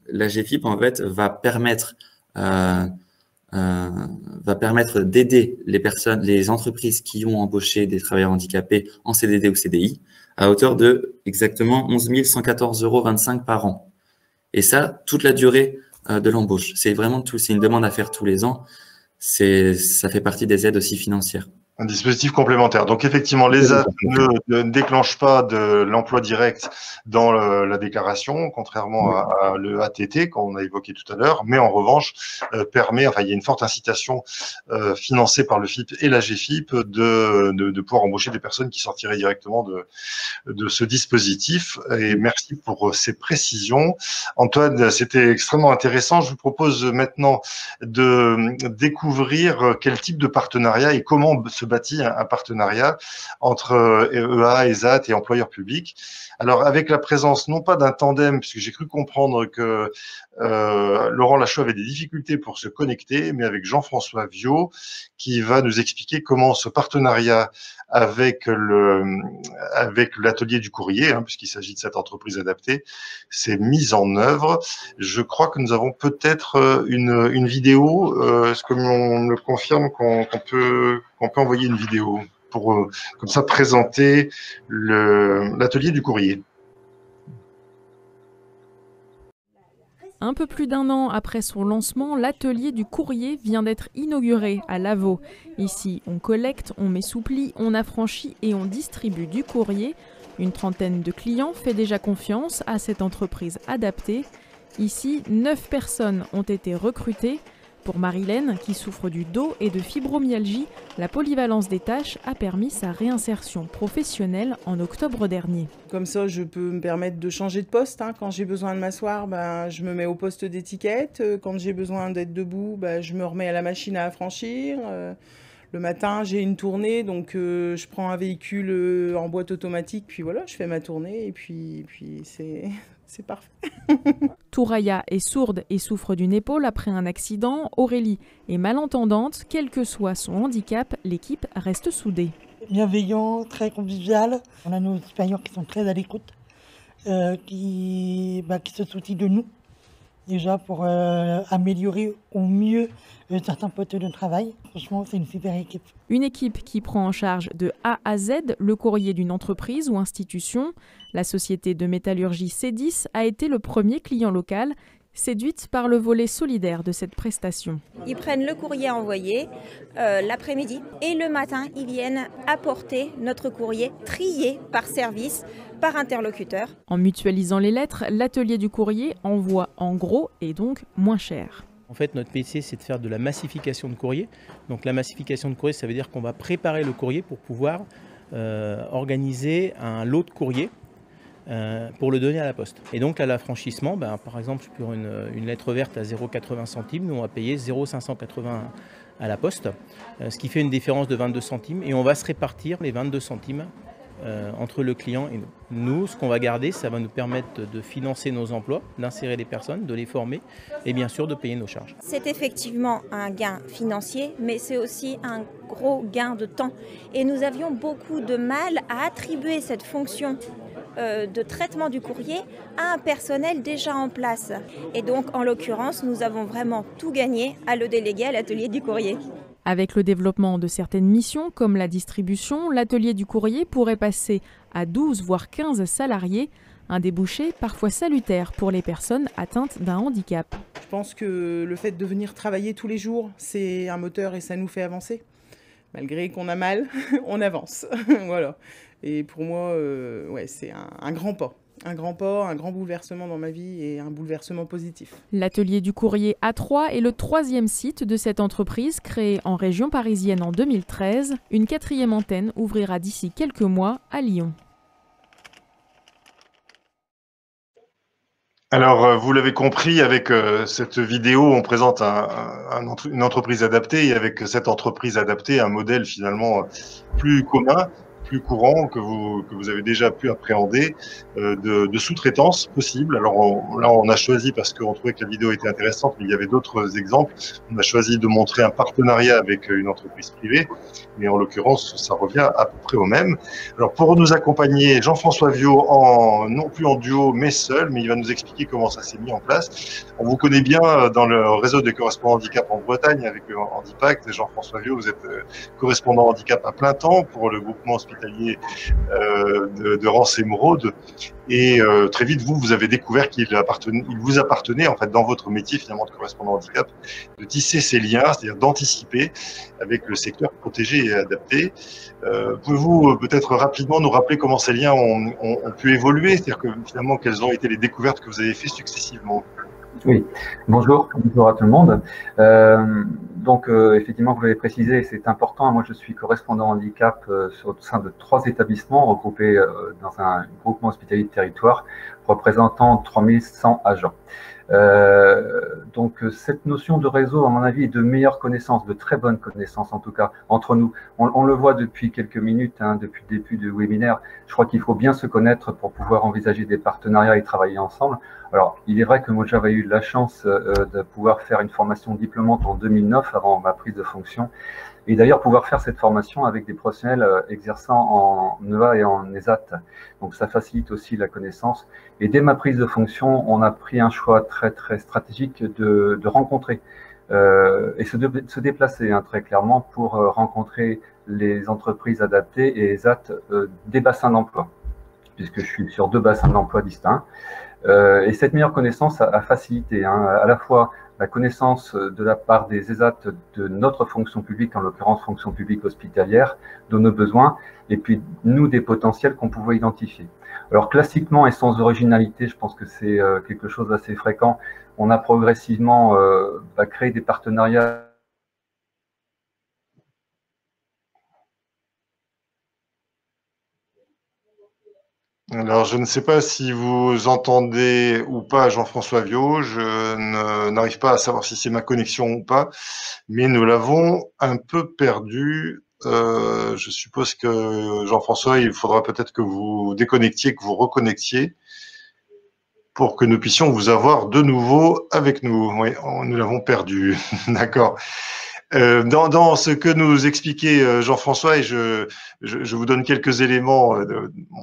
GFIP en fait va permettre d'aider les entreprises qui ont embauché des travailleurs handicapés en CDD ou CDI à hauteur de exactement 11 114,25 € par an. Et ça, toute la durée de l'embauche. C'est vraiment c'est une demande à faire tous les ans. Ça fait partie des aides aussi financières. Un dispositif complémentaire. Donc effectivement, l'ESAT ne déclenche pas de l'emploi direct dans la déclaration, contrairement à le ATT qu'on a évoqué tout à l'heure, mais en revanche permet, enfin il y a une forte incitation financée par le FIP et la GFIP de pouvoir embaucher des personnes qui sortiraient directement de ce dispositif. Et merci pour ces précisions. Antoine, c'était extrêmement intéressant. Je vous propose maintenant de découvrir quel type de partenariat et comment se bâtit un partenariat entre EA, ESAT et employeurs publics. Alors, avec la présence non pas d'un tandem, puisque j'ai cru comprendre que Laurent Lachaud avait des difficultés pour se connecter, mais avec Jean-François Viau, qui va nous expliquer comment ce partenariat avec l'atelier du courrier, puisqu'il s'agit de cette entreprise adaptée, s'est mis en œuvre. Je crois que nous avons peut-être une vidéo. Est-ce que on me confirme qu'on peut envoyer une vidéo pour comme ça présenter l'atelier du courrier? Un peu plus d'1 an après son lancement, l'atelier du courrier vient d'être inauguré à Lavaux. Ici, on collecte, on met sous pli, on affranchit et on distribue du courrier. Une trentaine de clients fait déjà confiance à cette entreprise adaptée. Ici, 9 personnes ont été recrutées. Pour Marilène, qui souffre du dos et de fibromyalgie, la polyvalence des tâches a permis sa réinsertion professionnelle en octobre dernier. Comme ça, je peux me permettre de changer de poste. Quand j'ai besoin de m'asseoir, je me mets au poste d'étiquette. Quand j'ai besoin d'être debout, je me remets à la machine à affranchir. Le matin, j'ai une tournée, donc je prends un véhicule en boîte automatique, puis voilà, je fais ma tournée et puis c'est parfait. Touraya est sourde et souffre d'une épaule après un accident. Aurélie est malentendante. Quel que soit son handicap, l'équipe reste soudée. Bienveillant, très convivial. On a nos supérieurs qui sont très à l'écoute, qui se soucient de nous, déjà pour améliorer au mieux certains postes de travail. Franchement, c'est une super équipe. Une équipe qui prend en charge de A à Z le courrier d'une entreprise ou institution. La société de métallurgie C10 a été le premier client local, séduite par le volet solidaire de cette prestation. Ils prennent le courrier envoyé l'après-midi et le matin, ils viennent apporter notre courrier trié par service, par interlocuteur. En mutualisant les lettres, l'atelier du courrier envoie en gros et donc moins cher. En fait, notre métier, c'est de faire de la massification de courrier. Donc la massification de courrier, ça veut dire qu'on va préparer le courrier pour pouvoir organiser un lot de courrier pour le donner à la poste. Et donc à l'affranchissement, par exemple, pour une lettre verte à 0,80 centimes, nous on va payer 0,580 à la poste, ce qui fait une différence de 22 centimes. Et on va se répartir les 22 centimes entre le client et nous. Nous, ce qu'on va garder, ça va nous permettre de financer nos emplois, d'insérer des personnes, de les former et bien sûr de payer nos charges. C'est effectivement un gain financier, mais c'est aussi un gros gain de temps. Et nous avions beaucoup de mal à attribuer cette fonction de traitement du courrier à un personnel déjà en place. Et donc, en l'occurrence, nous avons vraiment tout gagné à le déléguer à l'atelier du courrier. Avec le développement de certaines missions, comme la distribution, l'atelier du courrier pourrait passer à 12 voire 15 salariés, un débouché parfois salutaire pour les personnes atteintes d'un handicap. Je pense que le fait de venir travailler tous les jours, c'est un moteur et ça nous fait avancer. Malgré qu'on a mal, on avance. Voilà. Et pour moi, c'est un grand pas. Un grand pas, un grand bouleversement dans ma vie et un bouleversement positif. L'atelier du courrier A3 est le 3e site de cette entreprise créée en région parisienne en 2013. Une 4e antenne ouvrira d'ici quelques mois à Lyon. Alors, vous l'avez compris, avec cette vidéo, on présente une entreprise adaptée et avec cette entreprise adaptée, un modèle finalement plus commun, plus courant que vous avez déjà pu appréhender de sous-traitance possible. Alors là, on a choisi, parce qu'on trouvait que la vidéo était intéressante, mais il y avait d'autres exemples. On a choisi de montrer un partenariat avec une entreprise privée, mais en l'occurrence, ça revient à peu près au même. Alors pour nous accompagner, Jean-François Viaud, non plus en duo, mais seul, mais il va nous expliquer comment ça s'est mis en place. On vous connaît bien dans le réseau des correspondants handicap en Bretagne avec Handipact. Jean-François Viaud, vous êtes correspondant handicap à plein temps pour le groupement hospitalier de Rance-Émeraude. Et très vite, vous avez découvert qu'il vous appartenait, en fait, dans votre métier, finalement, de correspondant handicap, de tisser ces liens, c'est-à-dire d'anticiper avec le secteur protégé et adapté. Pouvez-vous peut-être rapidement nous rappeler comment ces liens ont pu évoluer, c'est-à-dire que finalement, quelles ont été les découvertes que vous avez faites successivement? Oui, bonjour à tout le monde. Effectivement, vous l'avez précisé, c'est important. Moi, je suis correspondant handicap au sein de 3 établissements regroupés dans un groupement hospitalier de territoire représentant 3100 agents. Cette notion de réseau, à mon avis, est de meilleure connaissance, de très bonne connaissance en tout cas, entre nous. On le voit depuis quelques minutes, depuis le début du webinaire. Je crois qu'il faut bien se connaître pour pouvoir envisager des partenariats et travailler ensemble. Alors, il est vrai que moi, j'avais eu la chance de pouvoir faire une formation diplômante en 2009, avant ma prise de fonction, et d'ailleurs pouvoir faire cette formation avec des professionnels exerçant en EA et en ESAT. Donc ça facilite aussi la connaissance. Et dès ma prise de fonction, on a pris un choix très très stratégique de rencontrer et se déplacer très clairement pour rencontrer les entreprises adaptées et ESAT des bassins d'emploi, puisque je suis sur 2 bassins d'emploi distincts. Et cette meilleure connaissance a facilité à la fois la connaissance de la part des ESAT de notre fonction publique, en l'occurrence fonction publique hospitalière, de nos besoins, et puis nous des potentiels qu'on pouvait identifier. Alors classiquement et sans originalité, je pense que c'est quelque chose d'assez fréquent, on a progressivement créé des partenariats. Alors, je ne sais pas si vous entendez ou pas Jean-François Viaud, je n'arrive pas à savoir si c'est ma connexion ou pas, mais nous l'avons un peu perdu. Je suppose que Jean-François, il faudra peut-être que vous déconnectiez, que vous reconnectiez pour que nous puissions vous avoir de nouveau avec nous. Oui, nous l'avons perdu, d'accord. Dans ce que nous expliquait Jean-François, et je vous donne quelques éléments,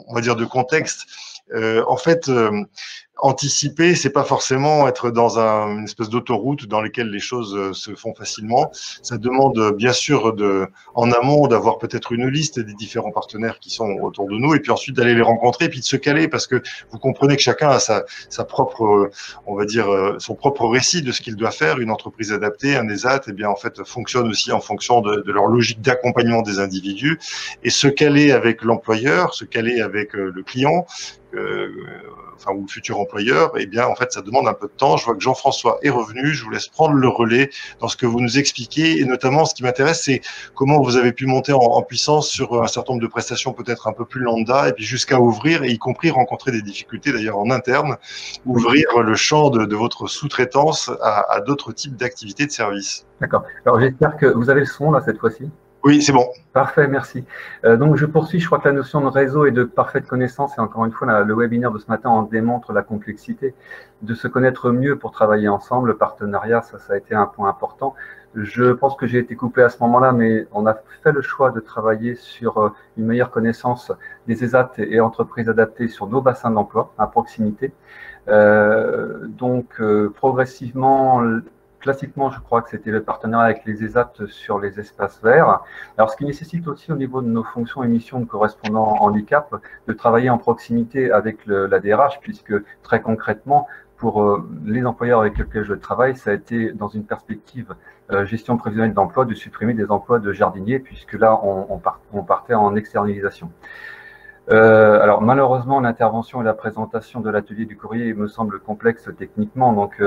on va dire, de contexte. En fait, anticiper, c'est pas forcément être dans une espèce d'autoroute dans laquelle les choses se font facilement. Ça demande bien sûr en amont d'avoir peut-être une liste des différents partenaires qui sont autour de nous, et puis ensuite d'aller les rencontrer, et puis de se caler, parce que vous comprenez que chacun a sa propre, on va dire, son propre récit de ce qu'il doit faire. Une entreprise adaptée, un ESAT, eh bien en fait fonctionne aussi en fonction de leur logique d'accompagnement des individus, et se caler avec l'employeur, se caler avec le client, ou le futur employeur, eh bien, en fait, ça demande un peu de temps. Je vois que Jean-François est revenu. Je vous laisse prendre le relais dans ce que vous nous expliquez. Et notamment, ce qui m'intéresse, c'est comment vous avez pu monter en puissance sur un certain nombre de prestations peut-être un peu plus lambda, et puis jusqu'à ouvrir, et y compris rencontrer des difficultés d'ailleurs en interne, ouvrir le champ de votre sous-traitance à d'autres types d'activités de services. D'accord. Alors, j'espère que vous avez le son là cette fois-ci. Oui, c'est bon. Parfait, merci. Donc, je poursuis. Je crois que la notion de réseau et de parfaite connaissance, et encore une fois, le webinaire de ce matin en démontre la complexité, de se connaître mieux pour travailler ensemble. Le partenariat, ça a été un point important. Je pense que j'ai été coupé à ce moment-là, mais on a fait le choix de travailler sur une meilleure connaissance des ESAT et entreprises adaptées sur nos bassins d'emploi à proximité. Progressivement, classiquement, je crois que c'était le partenariat avec les ESAT sur les espaces verts. Alors, ce qui nécessite aussi au niveau de nos fonctions et missions de correspondants handicap, de travailler en proximité avec la DRH, puisque très concrètement, pour les employeurs avec lesquels je travaille, ça a été dans une perspective gestion prévisionnelle d'emploi de supprimer des emplois de jardiniers, puisque là, on partait en externalisation. Alors malheureusement, l'intervention et la présentation de l'atelier du courrier me semble complexe techniquement, donc,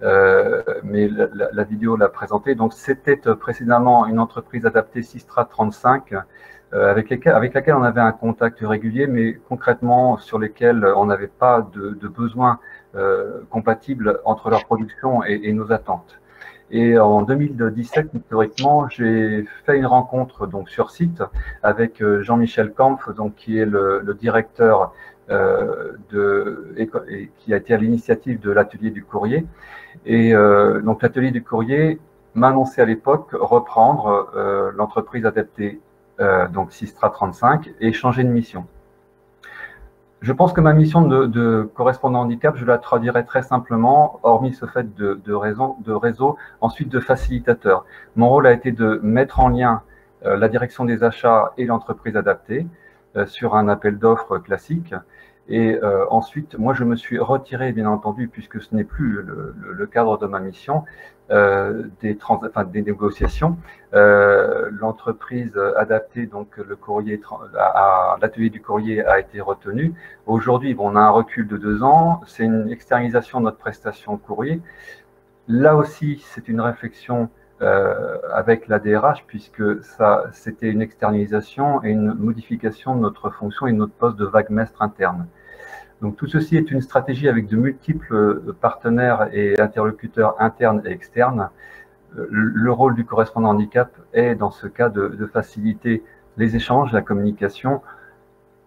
mais la vidéo l'a présenté. Donc c'était précédemment une entreprise adaptée Sistra 35 avec laquelle on avait un contact régulier, mais concrètement sur lesquels on n'avait pas de besoins compatibles entre leur production et nos attentes. Et en 2017, historiquement, j'ai fait une rencontre donc sur site avec Jean-Michel Kampf, donc qui est le directeur et qui a été à l'initiative de l'atelier du courrier. Et donc l'atelier du courrier m'a annoncé à l'époque reprendre l'entreprise adaptée, donc Sistra 35, et changer de mission. Je pense que ma mission de correspondant handicap, je la traduirais très simplement, hormis ce fait de réseau, ensuite de facilitateur. Mon rôle a été de mettre en lien la direction des achats et l'entreprise adaptée sur un appel d'offres classique. Et ensuite, moi, je me suis retiré, bien entendu, puisque ce n'est plus le cadre de ma mission, des négociations. L'entreprise adaptée, donc le courrier, l'atelier du courrier a été retenu. Aujourd'hui, bon, on a un recul de 2 ans. C'est une externalisation de notre prestation courrier. Là aussi, c'est une réflexion avec la DRH, puisque c'était une externalisation et une modification de notre fonction et de notre poste de vague-mestre interne. Donc tout ceci est une stratégie avec de multiples partenaires et interlocuteurs internes et externes. Le rôle du correspondant handicap est dans ce cas de faciliter les échanges, la communication.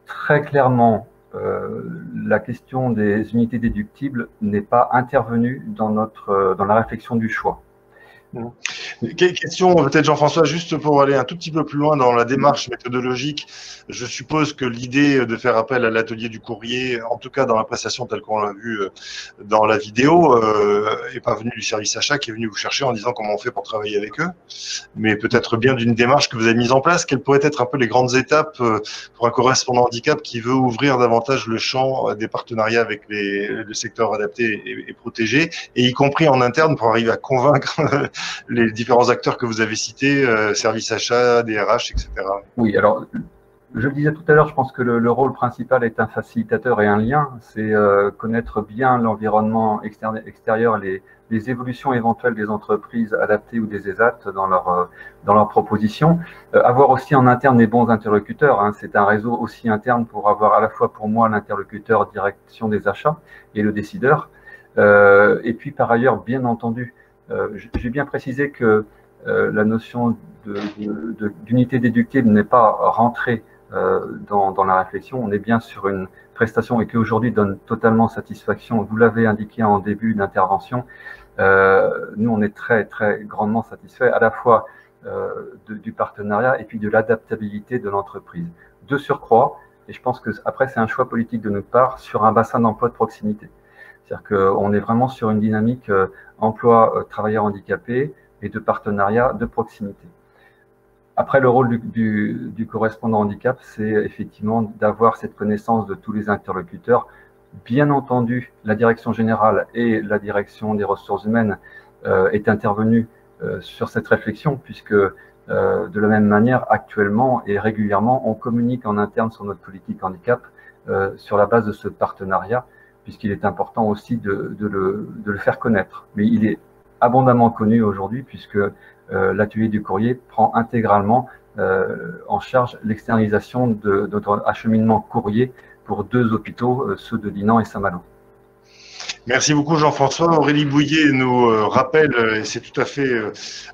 Très clairement, la question des unités déductibles n'est pas intervenue dans la réflexion du choix. Question peut-être Jean-François, juste pour aller un tout petit peu plus loin dans la démarche méthodologique. Je suppose que l'idée de faire appel à l'atelier du courrier, en tout cas dans la prestation telle qu'on l'a vu dans la vidéo, est pas venue du service achat qui est venu vous chercher en disant comment on fait pour travailler avec eux, mais peut-être bien d'une démarche que vous avez mise en place. Quelles pourraient être un peu les grandes étapes pour un correspondant handicap qui veut ouvrir davantage le champ des partenariats avec le secteur adapté et protégé, et y compris en interne pour arriver à convaincre les différents acteurs que vous avez cités, service achat, DRH, etc. Oui, alors, je le disais tout à l'heure, je pense que le rôle principal est un facilitateur et un lien. C'est connaître bien l'environnement extérieur, les évolutions éventuelles des entreprises adaptées ou des ESAT dans leur proposition. Avoir aussi en interne les bons interlocuteurs. Hein. C'est un réseau aussi interne pour avoir à la fois pour moi l'interlocuteur direction des achats et le décideur. Et puis par ailleurs, bien entendu, j'ai bien précisé que la notion d'unité déductible n'est pas rentrée dans la réflexion. On est bien sur une prestation et qui aujourd'hui donne totalement satisfaction. Vous l'avez indiqué en début d'intervention. Nous, on est très, très grandement satisfaits à la fois du partenariat et puis de l'adaptabilité de l'entreprise. De surcroît, et je pense que après c'est un choix politique de notre part, sur un bassin d'emploi de proximité. C'est-à-dire qu'on est vraiment sur une dynamique emploi travailleurs handicapés et de partenariat de proximité. Après, le rôle du correspondant handicap, c'est effectivement d'avoir cette connaissance de tous les interlocuteurs. Bien entendu, la direction générale et la direction des ressources humaines est intervenue sur cette réflexion, puisque de la même manière, actuellement et régulièrement, on communique en interne sur notre politique handicap sur la base de ce partenariat, puisqu'il est important aussi de le faire connaître. Mais il est abondamment connu aujourd'hui, puisque l'atelier du courrier prend intégralement en charge l'externalisation de notre acheminement courrier pour 2 hôpitaux, ceux de Dinan et Saint-Malo. Merci beaucoup Jean-François. Aurélie Bouillet nous rappelle, et c'est tout à fait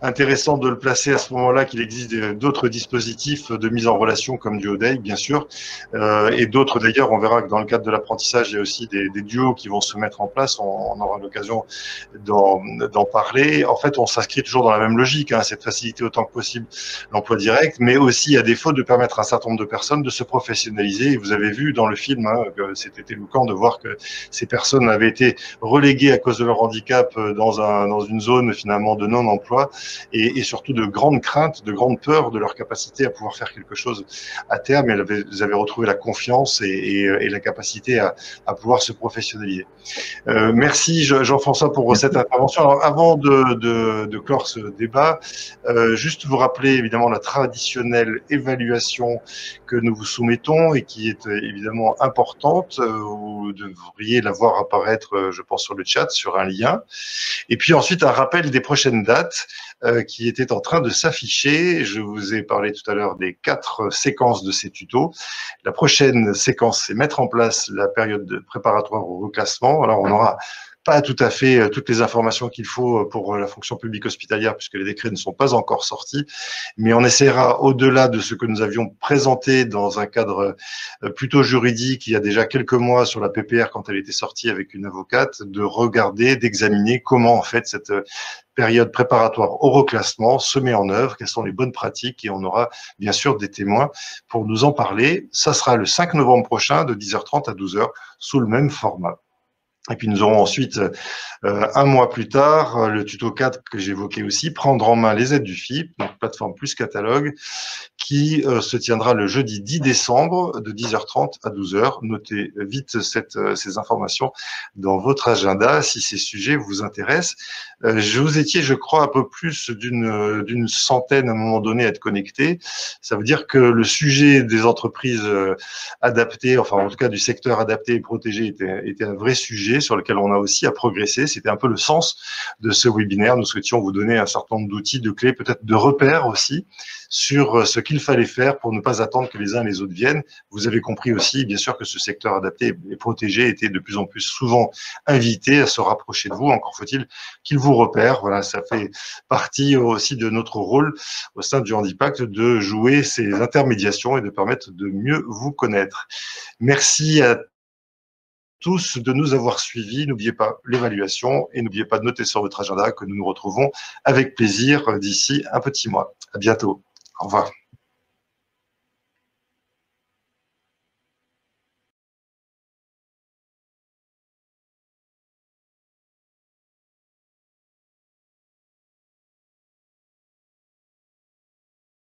intéressant de le placer à ce moment-là, qu'il existe d'autres dispositifs de mise en relation comme du ODEI, bien sûr, et d'autres d'ailleurs. On verra que dans le cadre de l'apprentissage, il y a aussi des duos qui vont se mettre en place. On aura l'occasion d'en parler. En fait, on s'inscrit toujours dans la même logique, hein, c'est de faciliter autant que possible l'emploi direct, mais aussi à défaut de permettre à un certain nombre de personnes de se professionnaliser. Et vous avez vu dans le film, hein, que c'était éloquent de voir que ces personnes avaient été relégués à cause de leur handicap dans une zone finalement de non-emploi et surtout de grandes craintes, de grandes peurs de leur capacité à pouvoir faire quelque chose à terme. Et vous avez retrouvé la confiance et la capacité à pouvoir se professionnaliser. Merci Jean-François pour cette intervention. Alors, avant de clore ce débat, juste vous rappeler évidemment la traditionnelle évaluation que nous vous soumettons et qui est évidemment importante. Vous devriez la voir apparaître, je pense, sur le chat, sur un lien. Et puis ensuite, un rappel des prochaines dates qui étaient en train de s'afficher. Je vous ai parlé tout à l'heure des 4 séquences de ces tutos. La prochaine séquence, c'est mettre en place la période préparatoire au reclassement. Alors, on aura pas tout à fait toutes les informations qu'il faut pour la fonction publique hospitalière, puisque les décrets ne sont pas encore sortis, mais on essaiera, au-delà de ce que nous avions présenté dans un cadre plutôt juridique il y a déjà quelques mois sur la PPR quand elle était sortie avec une avocate, de regarder, d'examiner comment en fait cette période préparatoire au reclassement se met en œuvre, quelles sont les bonnes pratiques, et on aura bien sûr des témoins pour nous en parler. Ça sera le 5 novembre prochain de 10h30 à 12h sous le même format. Et puis nous aurons ensuite, un mois plus tard, le tuto 4 que j'évoquais aussi, prendre en main les aides du FIP, donc plateforme plus catalogue, qui se tiendra le jeudi 10 décembre de 10h30 à 12h. Notez vite ces informations dans votre agenda si ces sujets vous intéressent. Vous étiez, je crois, un peu plus d'une centaine à un moment donné à être connectés. Ça veut dire que le sujet des entreprises adaptées, enfin en tout cas du secteur adapté et protégé était un vrai sujet sur lequel on a aussi à progresser. C'était un peu le sens de ce webinaire. Nous souhaitions vous donner un certain nombre d'outils, de clés, peut-être de repères aussi sur ce qu'il fallait faire pour ne pas attendre que les uns et les autres viennent. Vous avez compris aussi, bien sûr, que ce secteur adapté et protégé était de plus en plus souvent invité à se rapprocher de vous. Encore faut-il qu'il vous repère. Voilà, ça fait partie aussi de notre rôle au sein du Handipact de jouer ces intermédiations et de permettre de mieux vous connaître. Merci à tous de nous avoir suivis. N'oubliez pas l'évaluation et n'oubliez pas de noter sur votre agenda que nous nous retrouvons avec plaisir d'ici un petit mois. À bientôt. Au revoir.